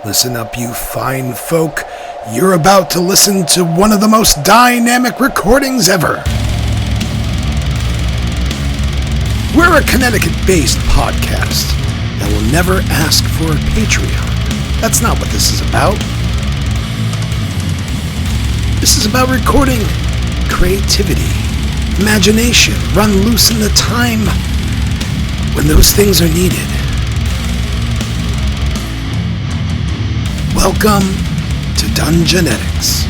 Listen up, you fine folk. You're about to listen to one of the most dynamic recordings ever. We're a Connecticut-based podcast that will never ask for a Patreon. That's not what this is about. This is about recording creativity, imagination, run loose in the time when those things are needed. Welcome to Dungeonetics.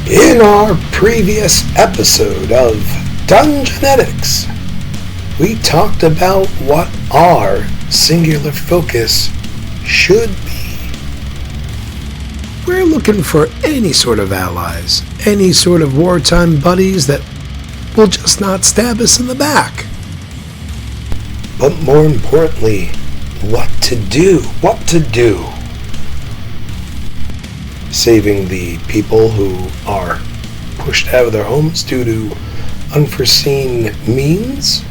In our previous episode of Dungeonetics, we talked about what our singular focus should be. We're looking for any sort of allies, any sort of wartime buddies that will just not stab us in the back. But more importantly, what to do. Saving the people who are pushed out of their homes due to unforeseen means?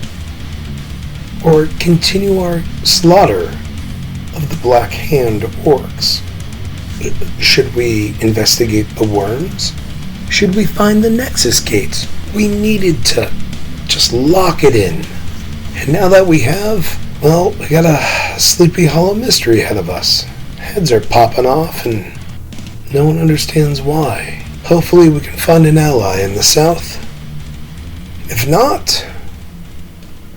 Or continue our slaughter of the Black Hand orcs? Should we investigate the worms? Should we find the Nexus gates? We needed to just lock it in. And now that we have, well, we got a Sleepy Hollow mystery ahead of us. Heads are popping off and no one understands why. Hopefully we can find an ally in the south. If not,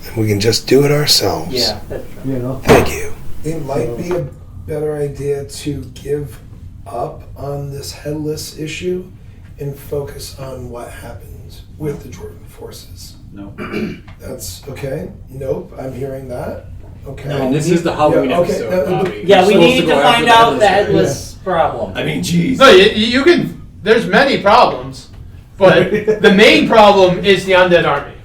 then we can just do it ourselves. Yeah, that's true. Thank you. It might be a better idea to give up on this headless issue and focus on what happens with the Jordan forces. No. That's okay. Nope, I'm hearing that. Okay. I mean, this is the Halloween okay, episode, Bobby. Yeah, we We're need supposed to go find after out the headless problem. I mean, geez. No, you can. There's many problems, but the main problem is the undead army.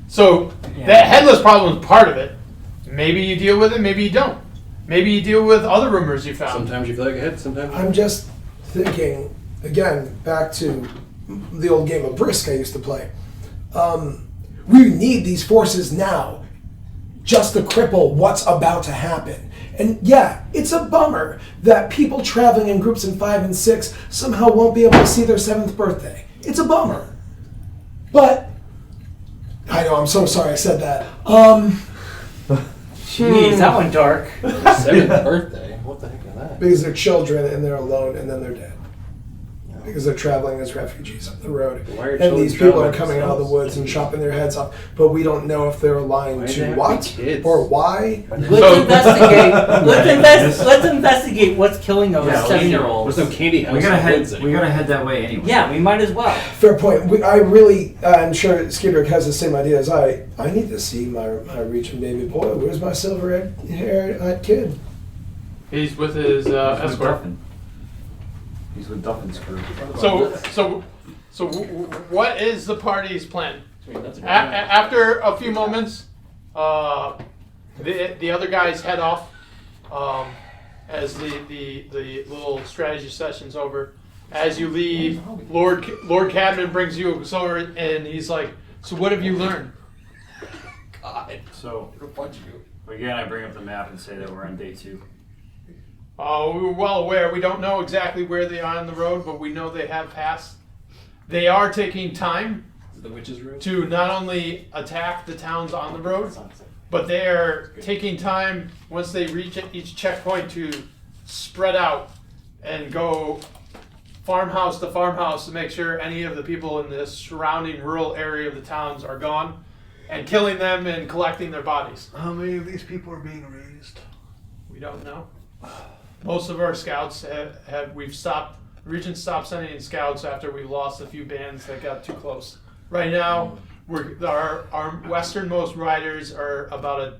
So that headless problem is part of it. Maybe you deal with it, maybe you don't. Maybe you deal with other rumors you found. Sometimes you feel like a hit, sometimes I'm just thinking, again, back to the old game of Brisk I used to play. We need these forces now just to cripple what's about to happen. And yeah, it's a bummer that people traveling in groups in 5 and 6 somehow won't be able to see their 7th birthday. It's a bummer. But, I know, I'm so sorry I said that. Jeez, that went dark. 7th birthday? What the heck is that? Because they're children and they're alone and then they're dead. Because they're traveling as refugees up the road. Why are And children these people are traveling coming out of the woods and chopping their heads off. But we don't know if they're lying Why do they to have what to be kids? or why. Let's investigate. Let's investigate what's killing those 7-year-olds. There's no candy house. We gotta in the head. woods We anymore. gotta head that way anyway. Yeah, we might as well. Fair point. I'm sure Skidrick has the same idea as I. I need to see my region baby boy. Where's my silver-haired kid? He's with his He's with escort. Duffin. He's with Duffin's crew. So, what is the party's plan? That's a good After a few moments, the other guys head off as the little strategy session's over. As you leave, Lord Cadman brings you over and he's like, "So what have you learned?" God. So It'll punch you. again, I bring up the map and say that we're on day 2. We were well aware. We don't know exactly where they are on the road, but we know they have passed. They are taking time Is it the witch's room? to not only attack the towns on the road, but they are taking time once they reach each checkpoint to spread out and go farmhouse to farmhouse to make sure any of the people in the surrounding rural area of the towns are gone, and killing them and collecting their bodies. How many of these people are being raised? We don't know. Most of our scouts we've stopped. Regent stopped sending in scouts after we lost a few bands that got too close. Right now, our westernmost riders are about a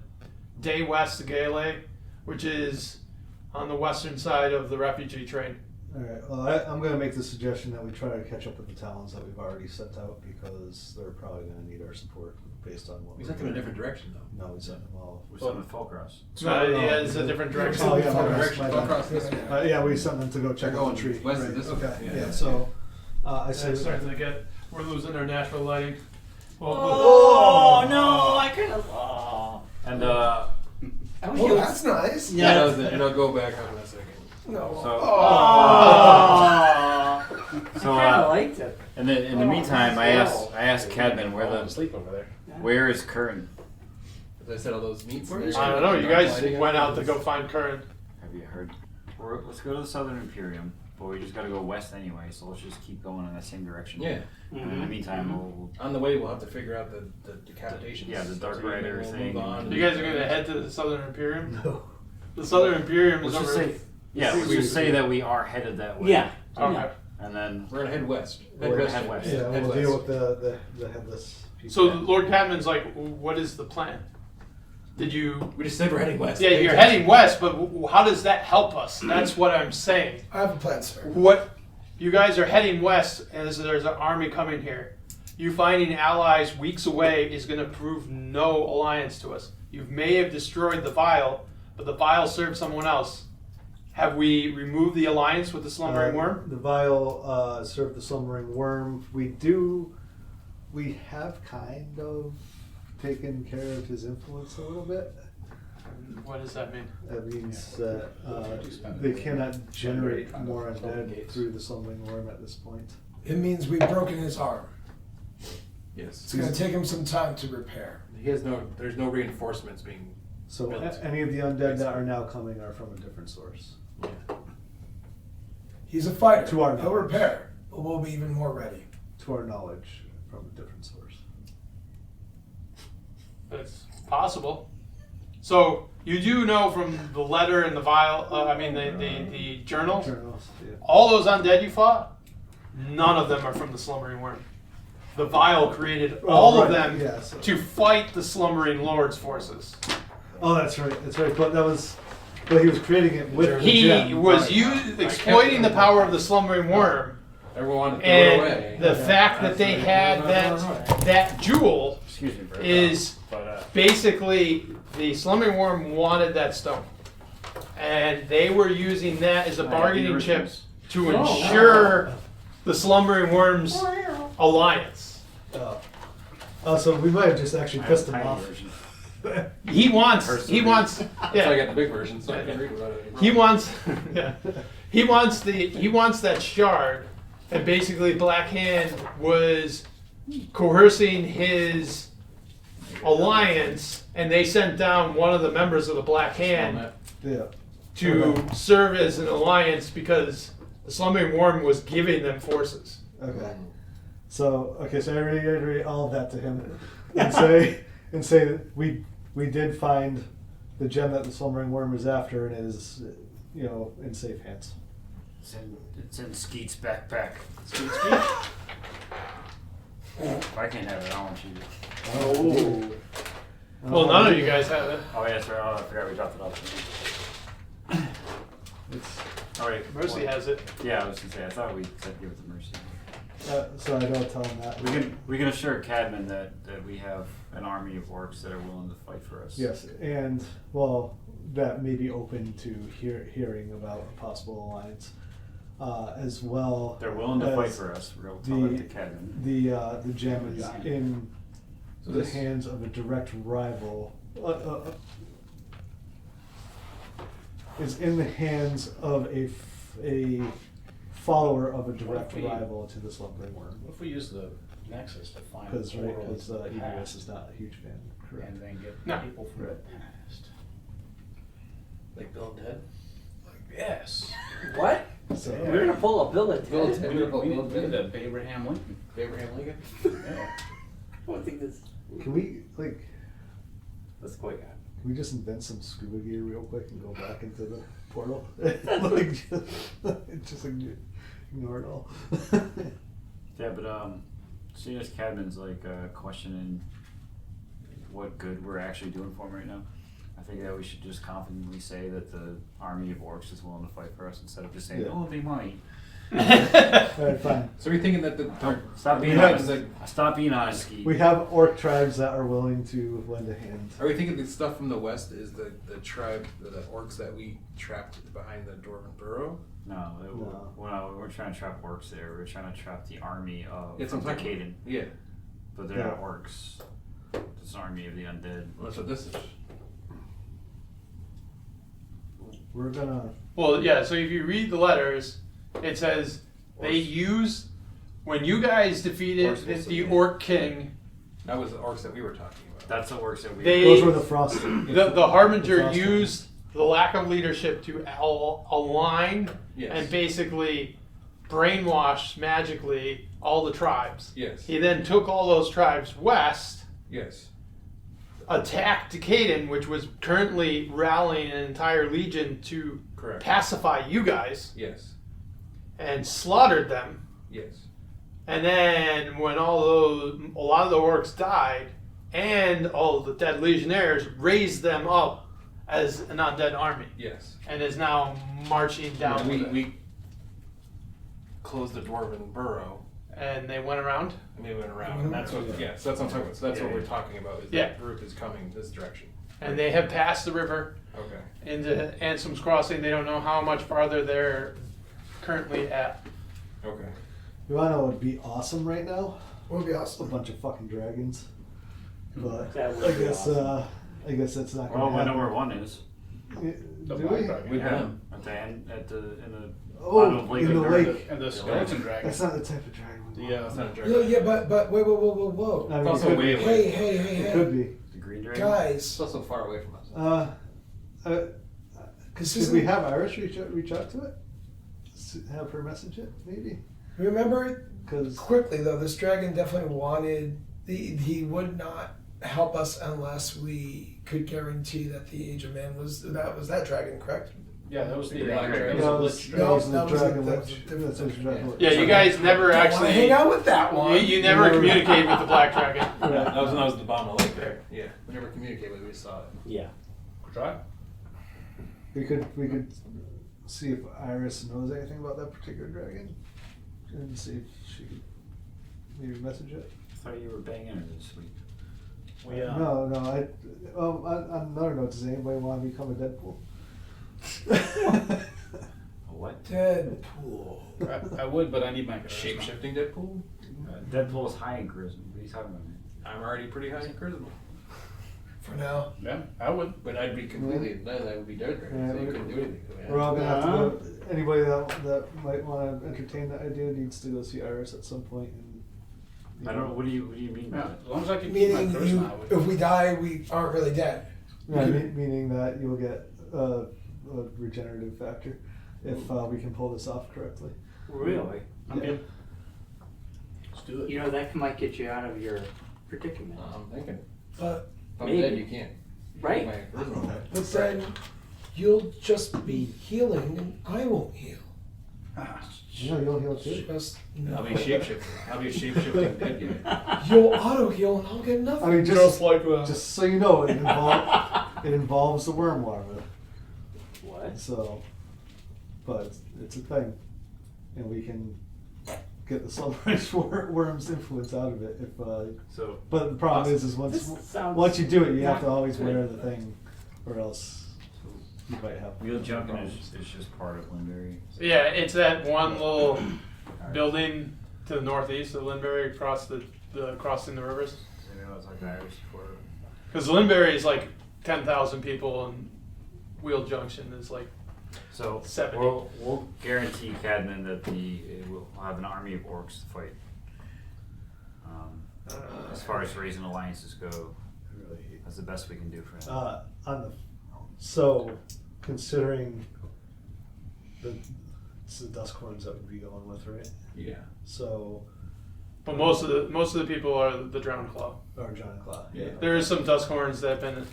day west of Gale, which is on the western side of the refugee train. Alright, well I'm going to make the suggestion that we try to catch up with the towns that we've already sent out because they're probably going to need our support. based on what We we're sent them in a doing. different direction, though. No, we sent them all. We sent them to Fulcross. Yeah, it's a different direction. Oh, yeah, Different my direction. bad. Go across this way. Yeah, we sent them to go check They're out going the tree. west of Right, this way. okay, Yeah. yeah, so, I It's say, starting to get, we're losing our natural lighting. Well, Oh no! I could have. Oh. And I wish Oh, you that's nice. Yeah. And I'll go back on that second. No. so, Oh. so I kind of liked it. and then in the meantime, I asked Cadman I'm where asleep over there. is Curran? As I said, all those meats. I don't know. You guys went out to go find Curran. Have you heard? Let's go to the Southern Imperium, but we just got to go west anyway. So let's just keep going in that same direction. Yeah. And in the meantime, we'll On the way, we'll have to figure out the decapitations. Yeah, the Dark So we Rider will thing. move on. You guys are gonna head to the Southern Imperium. no. The Southern Imperium is let's just over. say, let's just say that we are headed that way. Yeah. Okay. And then We're gonna head west. We're gonna head west. Yeah, Head we'll west. deal with the headless people. So Lord Cadman's like, what is the plan? Did you? We just said we're heading west. Yeah, you're heading west, but how does that help us? That's what I'm saying. I have a plan, sir. What you guys are heading west, and there's an army coming here. You finding allies weeks away is going to prove no alliance to us. You may have destroyed the vial, but the vial served someone else. Have we removed the alliance with the slumbering worm? The vial served the slumbering worm. We have kind of taken care of his influence a little bit. What does that mean? That means that they cannot generate more undead through the slumbering worm at this point. It means we've broken his arm. Yes. It's going to take him some time to repair. There's no reinforcements being. So Built. any of the undead that are now coming are from a different source. He's a fighter. To our He'll knowledge. repair, but we'll be even more ready. To our knowledge, from a different source. It's possible. So you do know from the letter and the vial, the journal, Journals, yeah. all those undead you fought, none of them are from the slumbering worm. The vial created all of them Yeah, so- to fight the slumbering lord's forces. Oh, that's right. That's right. But he was creating it with the He gem. was Right. exploiting the power of the slumbering worm, Everyone wanted to throw it away. and the fact that they had that jewel excuse me, bro. is But basically the slumbering worm wanted that stone, and they were using that as a bargaining chip to ensure the slumbering worm's alliance. So we might have just actually pissed him off. He wants, So I yeah, got the big version, so I can read about it. he wants, yeah, he wants that shard, and basically Black Hand was coercing his alliance, and they sent down one of the members of the Black Hand Yeah. to serve as an alliance because the slumbering worm was giving them forces. Okay. So I reiterate all of that to him, and say that we did find the gem that the slumbering worm is after, and is in safe hands. it's in Skeet's backpack. If I can't have it, I want you. Well, none of you guys have it. Oh yeah, sorry. Oh, I forgot we dropped it off. It's, Oh wait, Mercy has it. Yeah, I was gonna say I thought we said give it to Mercy. so I don't tell him that. We can assure Cadman that we have an army of orcs that are willing to fight for us. Yes, and that may be open to hearing about a possible alliance, as well. They're willing to fight as for us. We'll tell that to Cadman. The gem is in the hands of a direct rival. Is in the hands of a follower of a direct rival to the slumbering worm. What if we use the Nexus to find Because the portal of the EBS past is not a huge fan. Correct. and then get No. people from the past? Like Bill and Ted? Yes. What? So, We're gonna pull a Bill and Bill and Ted. Ted. We need a Abraham Lincoln. Abraham Lincoln? Yeah. I don't think this. can we That's quite good. Can we just invent some scuba gear real quick and go back into the portal? Like, just ignore it all. Yeah, but seeing as Cadman's like questioning what good we're actually doing for him right now, I think that we should just confidently say that the army of orcs is willing to fight for us instead of just saying, Yeah. oh, they might. Alright, fine. So we're thinking that the Stop being have- honest. Stop being honest, Ski. We have orc tribes that are willing to lend a hand. are we thinking the stuff from the west is the tribe, the orcs that we trapped behind the Dwarven burrow? No, No. we we're trying to trap orcs there. We're trying to trap the army of It's on Caden. Yeah, But they're not orcs. It's an army of the undead. well, that's what this is. We're gonna. Well, yeah, so if you read the letters, it says they use, when you guys defeated the Orc King, That was the orcs that we were talking about. That's the orcs that we. They- Those were the frost. the Harbinger The Frost used the lack of leadership to align Yes. and basically brainwash magically all the tribes. Yes. He then took all those tribes west, Yes. attacked Caden, which was currently rallying an entire legion to Correct. pacify you guys, Yes. and slaughtered them. Yes. And then when a lot of the orcs died, and all of the dead legionnaires raised them up as an undead army, Yes. and is now marching down. And with it. we closed the Dwarven burrow And they went around. and they went around. And that's what. Yeah. So that's what I'm talking about. So that's what we're talking about. Is Yeah. that group is coming this direction. And they have passed the river Okay. into Ansem's Crossing. They don't know how much farther they're currently at. Okay. You wanna know what would be awesome right now? Would be A awesome. bunch of fucking dragons. But That would I be guess awesome. I guess that's not Well, gonna we happen. know where one is. Do we? With them. At the end, in the. Oh, bottom of Lake in the Endurrin. lake. And the skeleton dragon. That's not the type of dragon. we want. It's not a Yeah, dragon. yeah, but wait, whoa. I mean, It's also it could way be. away. Hey, It could be. The green dragon. guys. It's also far away from us. Because Should we have Iris reach out to it? Have her message it, maybe? remember Because quickly though, this dragon definitely wanted. He would not help us unless we could guarantee that the Age of Man was that dragon, correct? Yeah, that was the Black dragon. that that was was, a lich that was dragon. the that was dragon a- that was witch. a different That's what dragon witch. Yeah, you guys never Don't wanna actually. hang out with that one. You never communicated with the Black Dragon. That was when I was at the bottom of the lake there. Yeah. We never communicated with it. We just saw it. Yeah. Try. We could see if Iris knows anything about that particular dragon, and see if she could maybe message it. I thought you were banging her this week. We No. On another note, does anybody want to become a Deadpool? A what? Deadpool. I would, but I need my charisma. Shape-shifting Deadpool? Deadpool is high in charisma. What are you talking about, man? I'm already pretty high in charisma. For now. Yeah, I would. But I'd be completely, then I would be dead dragon, so you couldn't do anything to me. We're all gonna have to go. Anybody that might want to entertain that idea needs to go see Iris at some point. And, I don't know. What do you mean by Yeah, that? as long as I can keep my Meaning, charisma, I would. if we die, we aren't really dead. Yeah, meaning that you'll get a regenerative factor if we can pull this off correctly. Really? I'm Yeah. in. Let's do it. You know, that might get you out of your predicament. I'm thinking. But If I'm Maybe. dead, you can't. Right. My charisma away. but then you'll just be healing, and I won't heal. You'll heal too. Just I'll be shapeshifting. I'll be a shapeshifting dead guy. you'll auto heal, and I'll get nothing. I mean, just like just so you know, it involves the worm larva. What? So, but it's a thing, and we can get the slumbering worm's influence out of it. If So but the problem is once This sounds once you do it, you have to not always good. wear the thing, or else you might have wheel jumping is just part of Lindberry. Yeah, it's that one little building to the northeast of Lindberry across the crossing the rivers. Maybe I was like Irish before. Because Lindberry is like 10,000 people, and Wheel Junction is like So 70. we'll guarantee Cadman that we'll have an army of orcs to fight. As far as raising alliances go, that's the best we can do for him. So, considering it's the Duskhorns that would be going with, right? Yeah. So, But most of the people are the Drowned Claw. or John Claw. Yeah. There is some Duskhorns that have been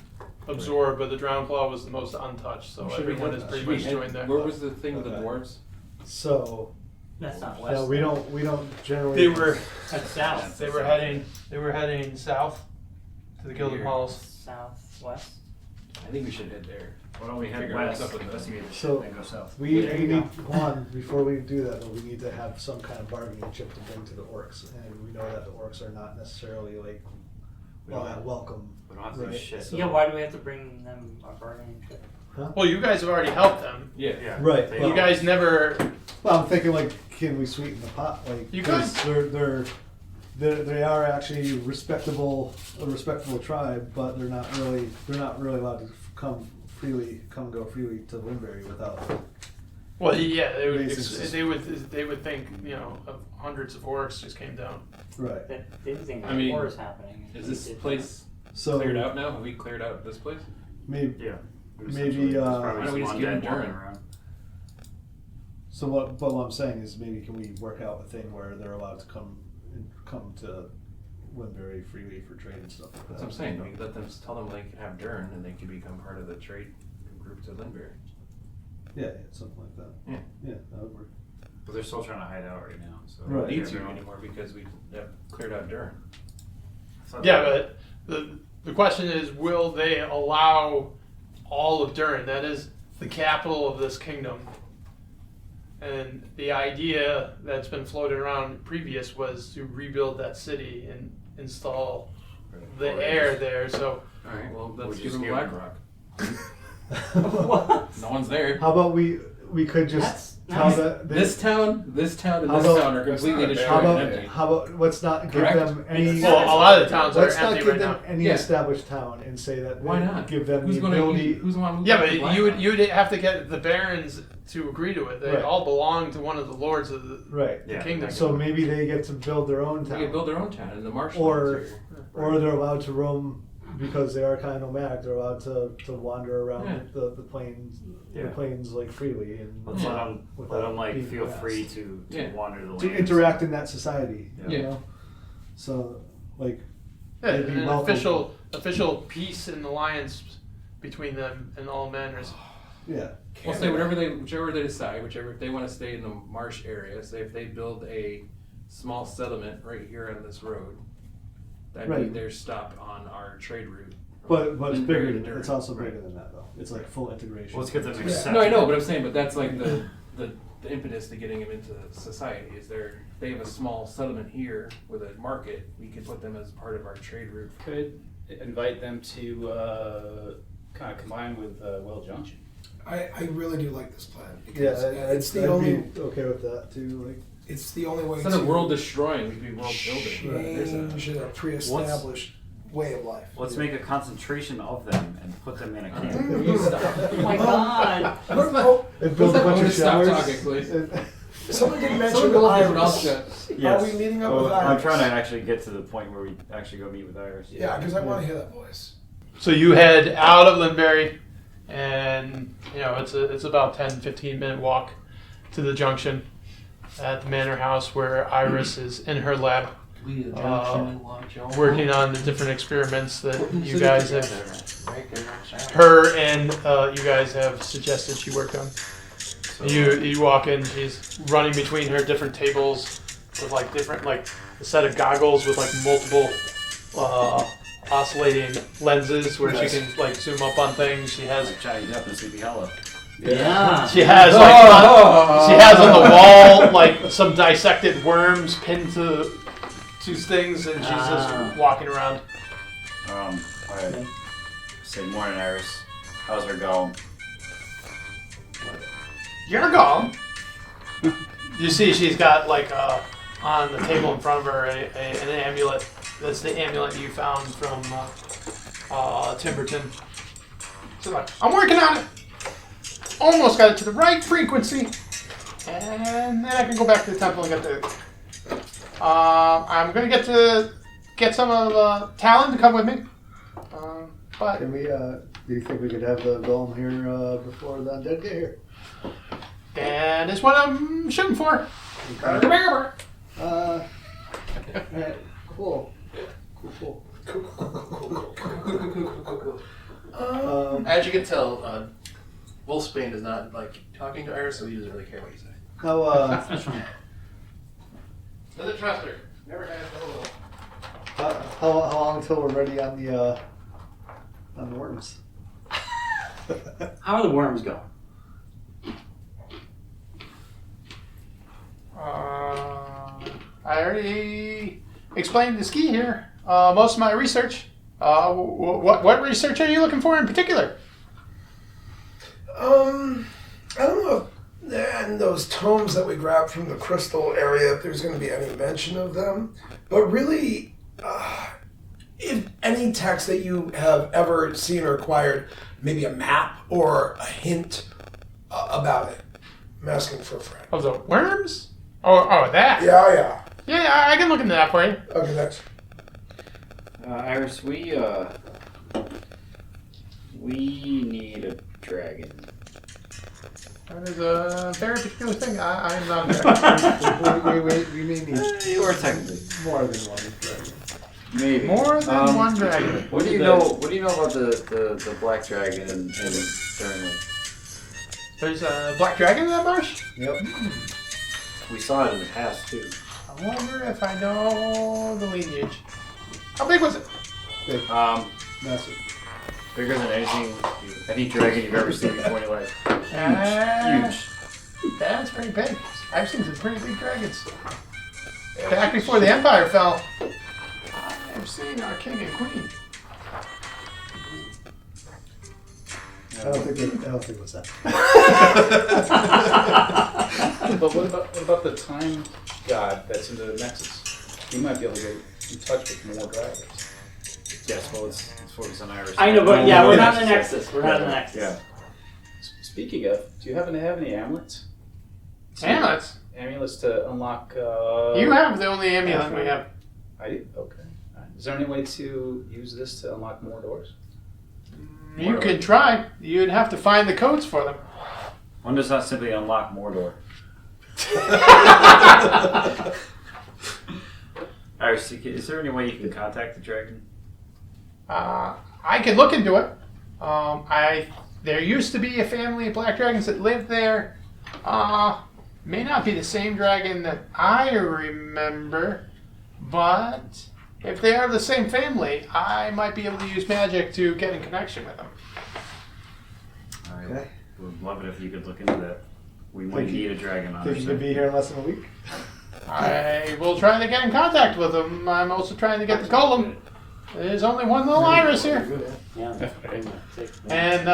absorbed, but the Drowned Claw was the most untouched, so Should we everyone have- is pretty Should we much head- joined there. Where was the thing with the Okay. dwarves? So, That's not yeah, west. we don't generally. They were That's south. heading south to the Gilded Here. Halls. Southwest. I think we should head there. Why don't we head Figure out what's west, up with that. investigate the So, shit, and go south? We There you need go. one before we do that though. We need to have some kind of bargaining chip to bring to the orcs, and we know that the orcs are not necessarily like We don't have- welcome. We don't have to do Right. shit. So- Yeah, why do we have to bring them a bargaining chip? Well, you guys have already helped them. Yeah. Yeah. Right. They You don't- guys never. Well, I'm thinking like, can we sweeten the pot? Like, You 'cause they are actually a respectable tribe, but they're not really allowed to go freely to Winbury without. Well, yeah, they would. Basis. They would think, you know, of hundreds of orcs just came down. Right. That didn't think I mean, war is happening. Is this It- place So cleared out now? Have we cleared out this place? maybe. Yeah. Maybe, There's why probably don't we some just give undead them walking Endurrin? around. So what I'm saying is maybe can we work out a thing where they're allowed to come to Winbury freely for trade and stuff like that? That's what I'm saying. We let them tell them they can have Durn and they can become part of the trade group to Lindbergh. Yeah, something like that. Yeah. Yeah, that would work. But they're still trying to hide out right now. So Right. We don't need they're to going- anymore because we have cleared out Durn. So Yeah, but the question is, will they allow all of Durn? That is the capital of this kingdom. And the idea that's been floated around previous was to rebuild that city and install the Or air just- there. So All right. Well, Or let's just give them give them- Blackrock. What? No one's there. How about we could just That's tell nice. that This town, and How this about- town are completely That's destroyed not and empty. how about let's not give Correct. them any. well, a lot of the towns are Let's not empty give right them now. any Yeah. established town and say that. Why they not? give them Who's the gonna ability? Who's going to move Yeah, back but to you would Blackrock? have to get the barons to agree to it. They Right. all belong to one of the lords of the Right. Yeah. kingdom. So maybe they get to build their own They town, can build their own town in the marshlands Or- here. or they're allowed to roam because they are kind of nomadic. They're allowed to wander around Yeah. the plains, Yeah. the plains like freely and Let's let them without like being feel harassed. free to Yeah. wander the land. to interact in that society. Yeah. You Yeah. know, so like Yeah, they'd be an welcome. official peace and alliance between them and all manners. yeah. We'll say whichever they decide, if they want to stay in the marsh area, say if they build a small settlement right here on this road, that'd be Right. their stop on our trade route. But it's Lindbergh bigger. to Than, Durn. it's also Right. bigger than that though. It's like full integration. Well, let's get them Yeah. accepted. No, I know, but I'm saying, that's like the impetus to getting them into society is they have a small settlement here with a market. We could put them as part of our trade route. Could invite them to kind of combine with Well Junction. I really do like this plan Yeah, because it's the I'd only be okay with that too. Like, it's the only way Instead to of world destroying, we could be world building. change a pre-established way of life. Let's make a concentration of them and put them in a camp. Oh my god. and build a bunch of Stop showers. talking, please. and- Someone did mention Someone go different Iris. outfit. Are we meeting up with I'm Iris? trying to actually get to the point where we actually go meet with Iris. Yeah, because I want to hear that voice. So you head out of Lindbergh, and you know it's about 10-15 minute walk to the junction at the manor house where Iris is in her lab We the Uh, junction and watch all- working on the different experiments that you So guys they- have. Her and you guys have suggested she worked on. You walk in, she's running between her different tables with like different a set of goggles with like multiple oscillating lenses where Nice. she can like zoom up on things. She has Like Johnny Depp and Sleepy Hollow. Yeah. she has on the wall like some dissected worms pinned to things, and she's just walking around. Alright. Say morning, Iris. How's her going? You're gone. You see, she's got like on the table in front of her an amulet. That's the amulet you found from Timberton. She's like, I'm working on it. Almost got it to the right frequency, and then I can go back to the temple and get the. I'm gonna get some of Talon to come with me. But Can we? Do you think we could have the golem here before the undead get here? and it's what I'm shooting for. Alright, cool. As you can tell, Wolfsbane does not like talking to Iris, so he doesn't really care what you say. How Doesn't trust her. Never has. how long until we're ready on the worms? How are the worms going? I already explained the ski here. Most of my research. What research are you looking for in particular? I don't know if in those tomes that we grabbed from the crystal area, if there's going to be any mention of them. But really, if any text that you have ever seen or acquired, maybe a map or a hint about it. I'm asking for a friend. Oh, the worms? Oh, that. Yeah. Yeah, I can look into that for you. Okay, thanks. Iris, we need a dragon. That is a very particular thing. I'm not a dragon. we may need You are technically more than one dragon. maybe More than one dragon. What do you know? What do you know about the black dragon in Endurrin? There's a black dragon in that marsh? Yep. We saw it in the past too. I wonder if I know the lineage. How big was it? Big. Massive. Bigger than any dragon you've ever seen before in your life. Huge. That's pretty big. I've seen some pretty big dragons. Back before the Empire fell, I've seen our king and queen. I don't think it was that. But what about the time god that's in the Nexus? He might be able to get in touch with more dragons. Yes, well, it's focused on Iris. I know, but yeah, we're not in the Nexus. We're not in the Nexus. Yeah. Speaking of, do you happen to have any amulets? Amulets? Amulets to unlock. You have the only amulet we have. I do? Okay. All right. Is there any way to use this to unlock more doors? You could try. You'd have to find the codes for them. One does not simply unlock Mordor. Iris, is there any way you can contact the dragon? I could look into it. There used to be a family of black dragons that lived there. May not be the same dragon that I remember, but if they are the same family, I might be able to use magic to get in connection with them. Alright. Would love it if you could look into that. We might need a dragon on our Think you could side. be here in less than a week? I will try to get in contact with them. I'm also trying to get the golem. There's only one little iris here. Yeah. And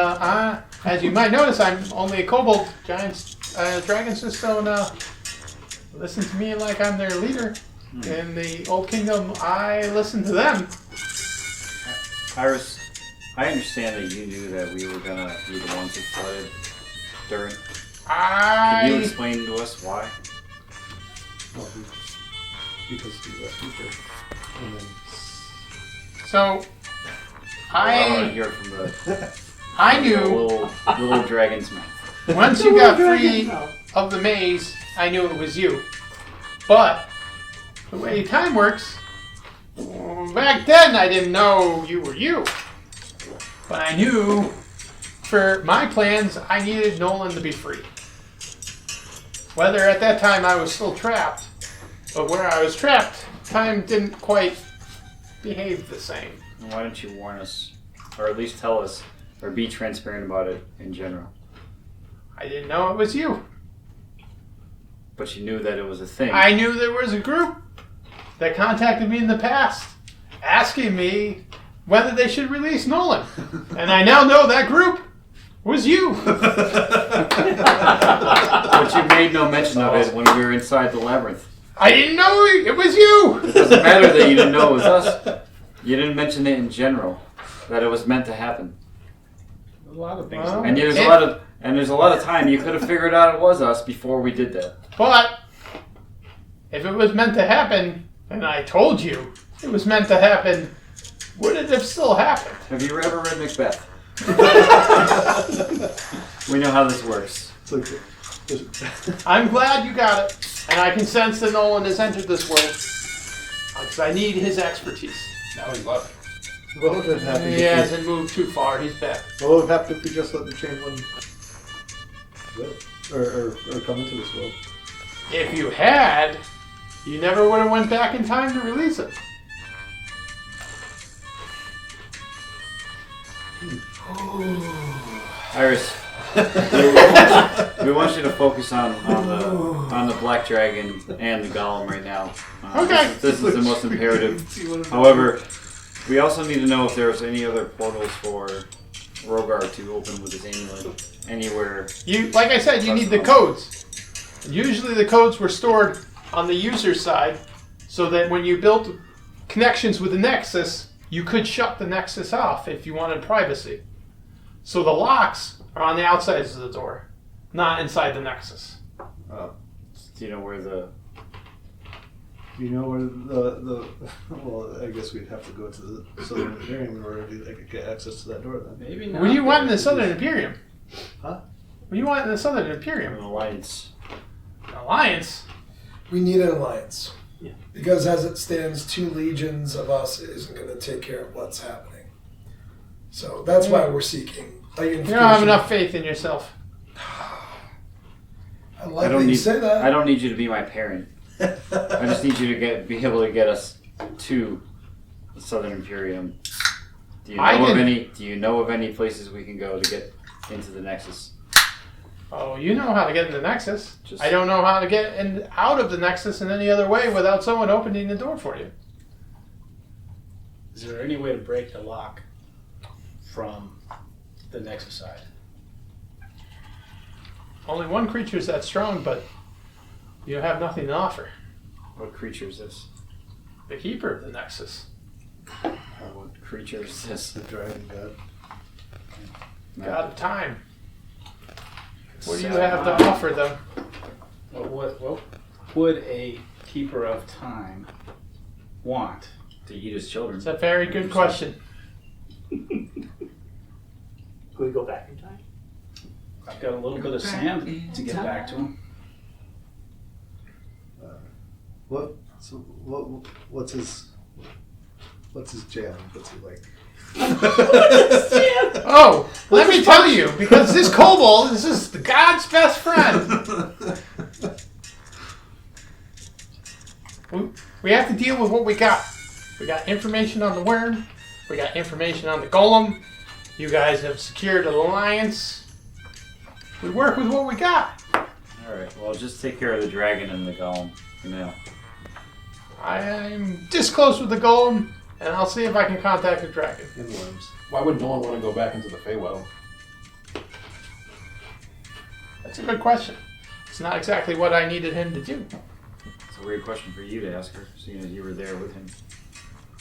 as you might notice, I'm only a kobold. Giants, dragons just don't listen to me like I'm their leader. In the old kingdom, I listen to them. Iris, I understand that you knew that we were gonna be the ones who flooded Endurrin. Can you explain to us why? Well, because we rescued her. And then So, I want to hear it from the I knew little dragon's mouth. once you got free of the maze, I knew it was you. But the way time works, back then I didn't know you were you. But I knew for my plans, I needed Nolan to be free. Whether at that time I was still trapped, but where I was trapped, time didn't quite behave the same. Why don't you warn us, or at least tell us, or be transparent about it in general? I didn't know it was you. But you knew that it was a thing. I knew there was a group that contacted me in the past, asking me whether they should release Nolan. And I now know that group was you. But you made no mention of it when we were inside the labyrinth. I didn't know it was you. It doesn't matter that you didn't know it was us. You didn't mention it in general, that it was meant to happen. A lot of things. Well, And there's a lot of time you could have figured out it was us before we did that. But if it was meant to happen, and I told you it was meant to happen, would it have still happened? Have you ever read Macbeth? We know how this works. it's like, I'm glad you got it, and I can sense that Nolan has entered this world. Because I need his expertise. Now we love it. what would have happened? He hasn't moved too far, he's back. What would have happened if we just let the changeling live? Or come into this world? If you had, you never would have went back in time to release it. Iris, we want you to focus on the black dragon and the golem right now. Okay. This is the most imperative. However, we also need to know if there's any other portals for Rogar to open with his amulet anywhere. Like I said, you need the codes. Usually the codes were stored on the user side, so that when you built connections with the Nexus, you could shut the Nexus off if you wanted privacy. So the locks are on the outsides of the door, not inside the Nexus. Oh. Do you know where the... You know where the well, I guess we'd have to go to the Southern Imperium in order to get access to that door then. Maybe not. What do you want in the Southern Imperium? Huh? What do you want in the Southern Imperium? An alliance. An alliance? We need an alliance. Yeah. Because as it stands, 2 legions of us isn't going to take care of what's happening. So that's why we're seeking a You unification. don't have enough faith in yourself. I like that you say that. I don't need you to be my parent. I just need you to be able to get us to the Southern Imperium. Do you know of any places we can go to get into the Nexus? Oh, you know how to get in the Nexus. I don't know how to get out of the Nexus in any other way without someone opening the door for you. Is there any way to break the lock from the Nexus side? Only one creature is that strong, but you have nothing to offer. What creature is this? The keeper of the Nexus. What creature is this? The dragon god. God of time. What do you have to offer them? What would a keeper of time want? To eat his children. It's a very good question. Can we go back in time? I've got a little bit of sand to get back to him. What's his jam? What's he like? Oh, let me tell you, because this kobold is just the God's best friend. We have to deal with what we got. We got information on the worm. We got information on the golem. You guys have secured an alliance. We work with what we got. Alright, well, just take care of the dragon and the golem for now. I'm this close with the golem, and I'll see if I can contact the dragon. And worms. Why would no one want to go back into the Feywild? That's a good question. It's not exactly what I needed him to do. It's a weird question for you to ask her, seeing as you were there with him.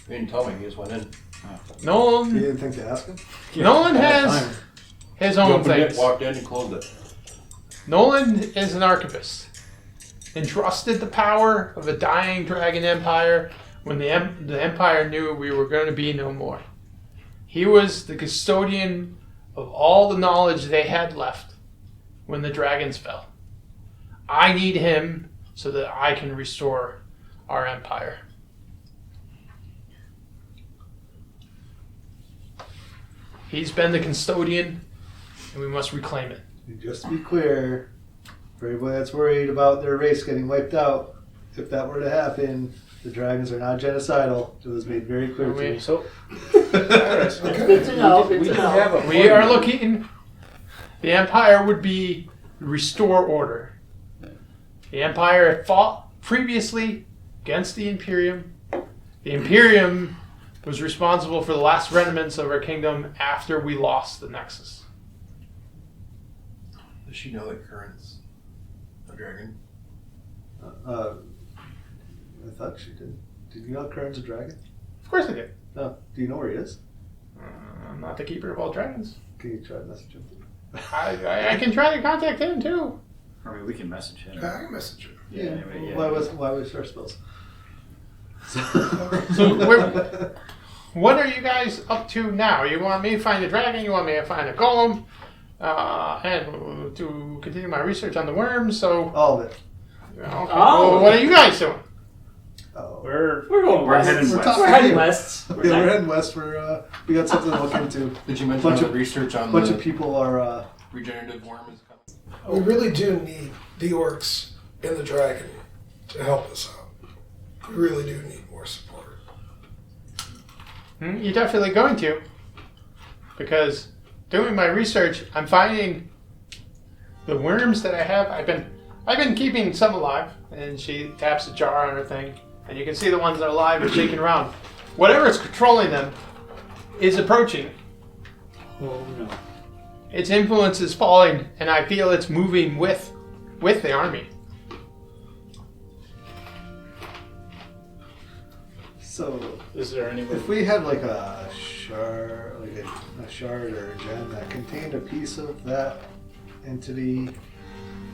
He didn't tell me, he just went in. You Nolan, didn't think to ask him? Nolan has his own Opened it, things. walked in, and closed it. Nolan is an archivist. Entrusted the power of a dying dragon empire when the empire knew we were going to be no more. He was the custodian of all the knowledge they had left when the dragons fell. I need him so that I can restore our empire. He's been the custodian, and we must reclaim it. And just to be clear, for everybody that's worried about their race getting wiped out, if that were to happen, the dragons are not genocidal. It was made very clear to me. So, Good to know. Good to know. We are looking. The empire would be restore order. The empire had fought previously against the Imperium. The Imperium was responsible for the last remnants of our kingdom after we lost the Nexus. Does she know that Current's a dragon? I thought she did. Did you know Current's a dragon? Of course I did. No. Do you know where he is? I'm not the keeper of all dragons. Can you try to message him? I can try to contact him too. I mean, we can message him. I can message you. Yeah, anyway, yeah. Why was our spells? So what are you guys up to now? You want me to find a dragon? You want me to find a golem? And to continue my research on the worms? So, All of it. okay. Oh. Well, what are you guys doing? Oh. We're going west. heading We're west. talking We're heading here. west. Yeah, we're heading west. We got something to look into. Did you mention Bunch the of- research on bunch the of people are. regenerative worm is coming? We really do need the orcs and the dragon to help us out. We really do need more support. You're definitely going to. Because doing my research, I'm finding the worms that I have. I've been keeping some alive, and she taps a jar on her thing, and you can see the ones that are alive are shaking around. Whatever is controlling them is approaching. Oh no. Its influence is falling, and I feel it's moving with the army. So, Is there any way? if we had like a shard, a shard or a gem that contained a piece of that entity,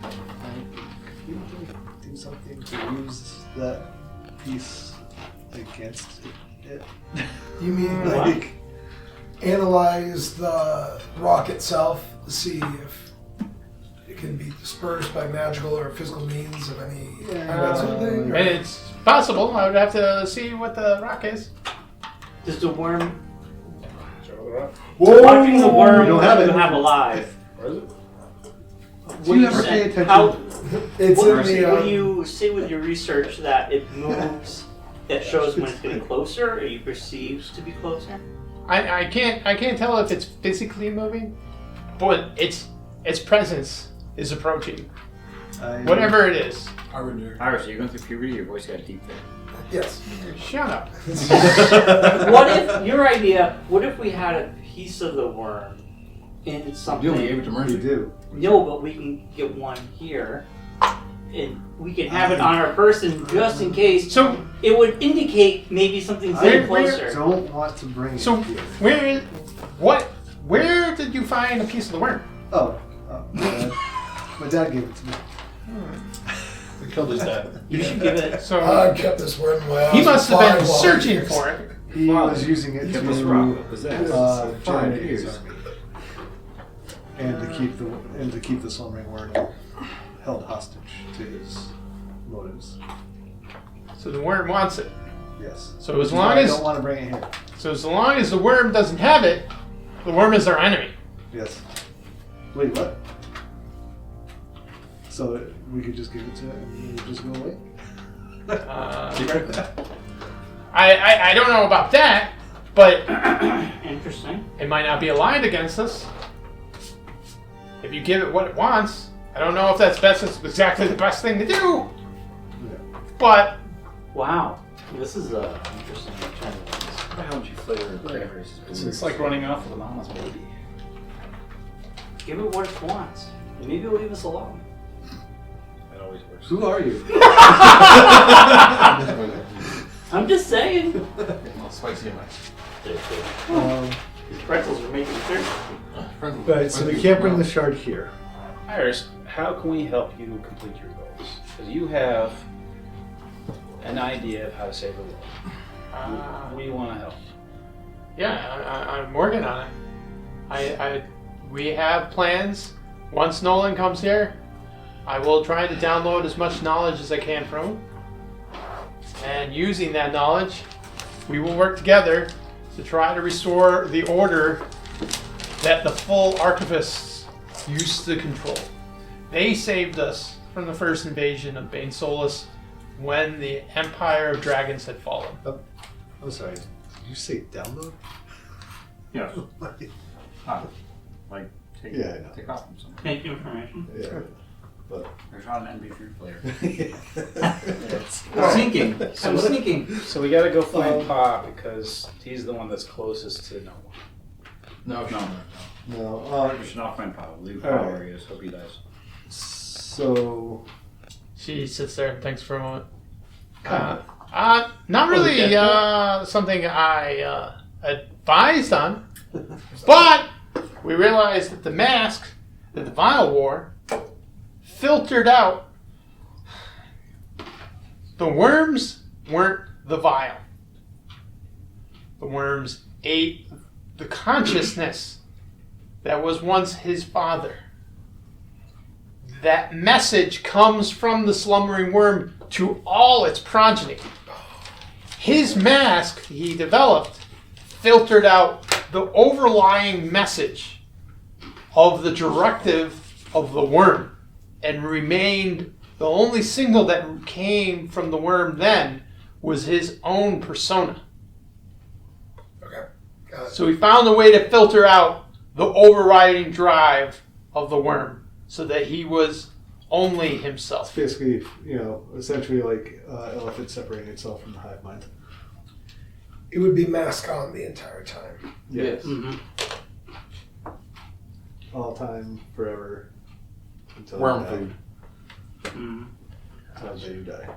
could we do something to use that piece against it? You mean What? like analyze the rock itself to see if it can be dispersed by magical or physical means of any that sort of thing? Or- And it's possible. I would have to see what the rock is. Does the worm? Whoa! Watching the worm You don't have it. you have alive. Where is it? What do you never say? pay attention. How? It's What, in the. what do you see with your research that it moves? That shows when it's getting closer, or you perceive to be closer? I can't tell if it's physically moving, but its presence is approaching. Whatever it is. Harbinger. Iris, are you going through puberty? Your voice got deep there. Yes. Shut up. What if your idea? What if we had a piece of the worm in something? You only gave it to You Mercy. do. No, but we can get one here, and we can have it on our person just in case. So It would indicate maybe something's getting closer. Don't want to bring so it here. where did you find a piece of the worm? Oh, my dad gave it to me. We killed his dad. You should give it. So I kept this word in my house. he for must have been 5 long searching years. for it. He was using it Kept us rock with to possessed. generate his years. army, and to keep the slumbering word held hostage to his motives. So the worm wants it. Yes. So as Which is long why I as don't want to bring it here. the worm doesn't have it, the worm is our enemy. Yes. Wait, what? So we could just give it to it and it would just go away? I don't know about that, but Interesting. it might not be aligned against us. If you give it what it wants, I don't know if that's exactly the best thing to do. But Wow. This is interesting. Why don't you flavor cranberries? It's like running off with a mama's baby. Give it what it wants. And maybe it'll leave us alone. That always works. Who are you? I'm just saying. Well, spicy in my. These pretzels are making it thirsty. Right, so we can't bring the shard here. Iris, how can we help you complete your goals? Because you have an idea of how to save the world. We want to help. yeah, I'm working on it. We have plans. Once Nolan comes here, I will try to download as much knowledge as I can from him. And using that knowledge, we will work together to try to restore the order that the full archivists used to control. They saved us from the first invasion of Bane Solus when the Empire of Dragons had fallen. I'm sorry, did you say download? Yeah. Like, take, Yeah, I know. take off from something. Make information. Yeah. But There's not an MP3 player. I'm sneaking. I'm sneaking. So we got to go find Pa because he's the one that's closest to no one. No, no. no, We should not find Paul. Leave All Paul right. where he is. Hope he dies. so She sits there and thinks for a moment. Not really something I advised on, but we realized that the mask that the Vial wore filtered out. The worms weren't the Vial. The worms ate the consciousness that was once his father. That message comes from the slumbering worm to all its progeny. His mask he developed filtered out the overlying message of the directive of the worm and remained the only signal that came from the worm then was his own persona. Okay. Got it. So he found a way to filter out the overriding drive of the worm, so that he was only It's himself. basically, essentially like elephant separating itself from the hive mind. It would be mask on the entire time. Yes. All time, forever, until Worm they die. food. Until they die.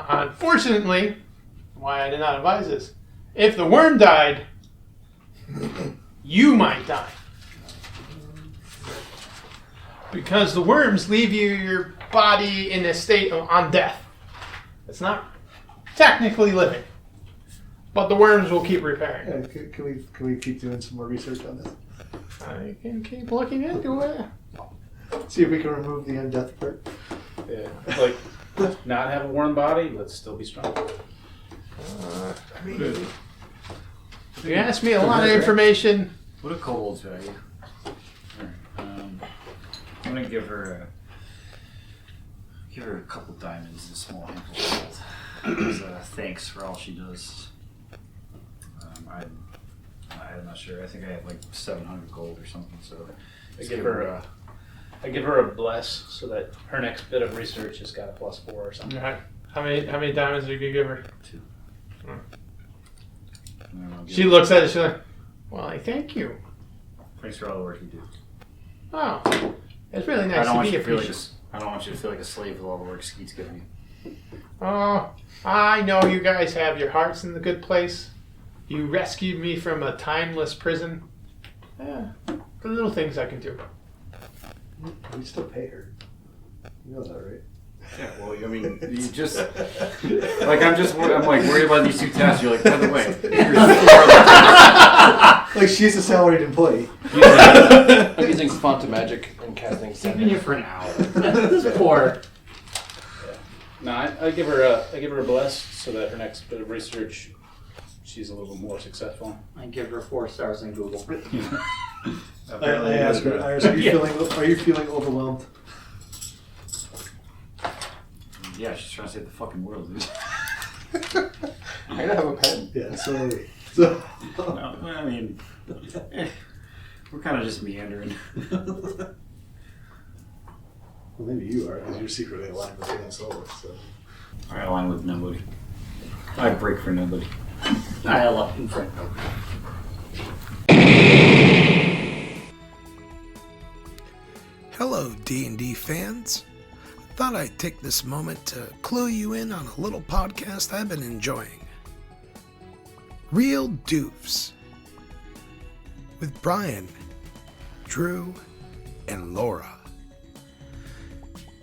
Unfortunately, why I did not advise this, if the worm died, you might die. Because the worms leave your body in a state of on death. It's not technically living, but the worms will keep repairing. Yeah, can we keep doing some more research on this? I can keep looking into it. See if we can remove the undeath part. Yeah. Like, not have a warm body, but still be strong. You asked me a lot of information. What do kobolds value? Alright, I'm gonna give her a couple diamonds and a small handful of gold. As thanks for all she does. I'm not sure. I think I have like 700 gold or something. So I give her a bless so that her next bit of research has got a +4 or something. Alright. How many diamonds do you give her? 2. She looks at it, she's like, well, I thank you. Thanks for all the work you do. Oh, it's really nice I don't to want be you to feel like appreciated. I don't want you to feel like a slave with all the work Skeet's giving you. Oh, I know you guys have your hearts in the good place. You rescued me from a timeless prison. Yeah, the little things I can do. We still pay her. You know that, right? Yeah, well, I mean, you just like I'm like worried about these 2 tasks. You're like, by the way, here's 4 other Like she's a salaried employee. I'm using font of magic and casting tasks. I've been here for an hour. This is poor. No, I give her a bless so that her next bit of research, she's a little bit more successful. I give her 4 stars on Google. I ask her, are you feeling overwhelmed? Yeah, she's trying to save the fucking world, dude. I gotta have a pen. Yeah, so No, I mean, we're kind of just meandering. well, maybe you are, because you're secretly aligned with Han Solo. So. I align with nobody. I break for nobody. I love him for no. Hello, D&D fans. Thought I'd take this moment to clue you in on a little podcast I've been enjoying. Real Doofs. With Brian, Drew, and Laura.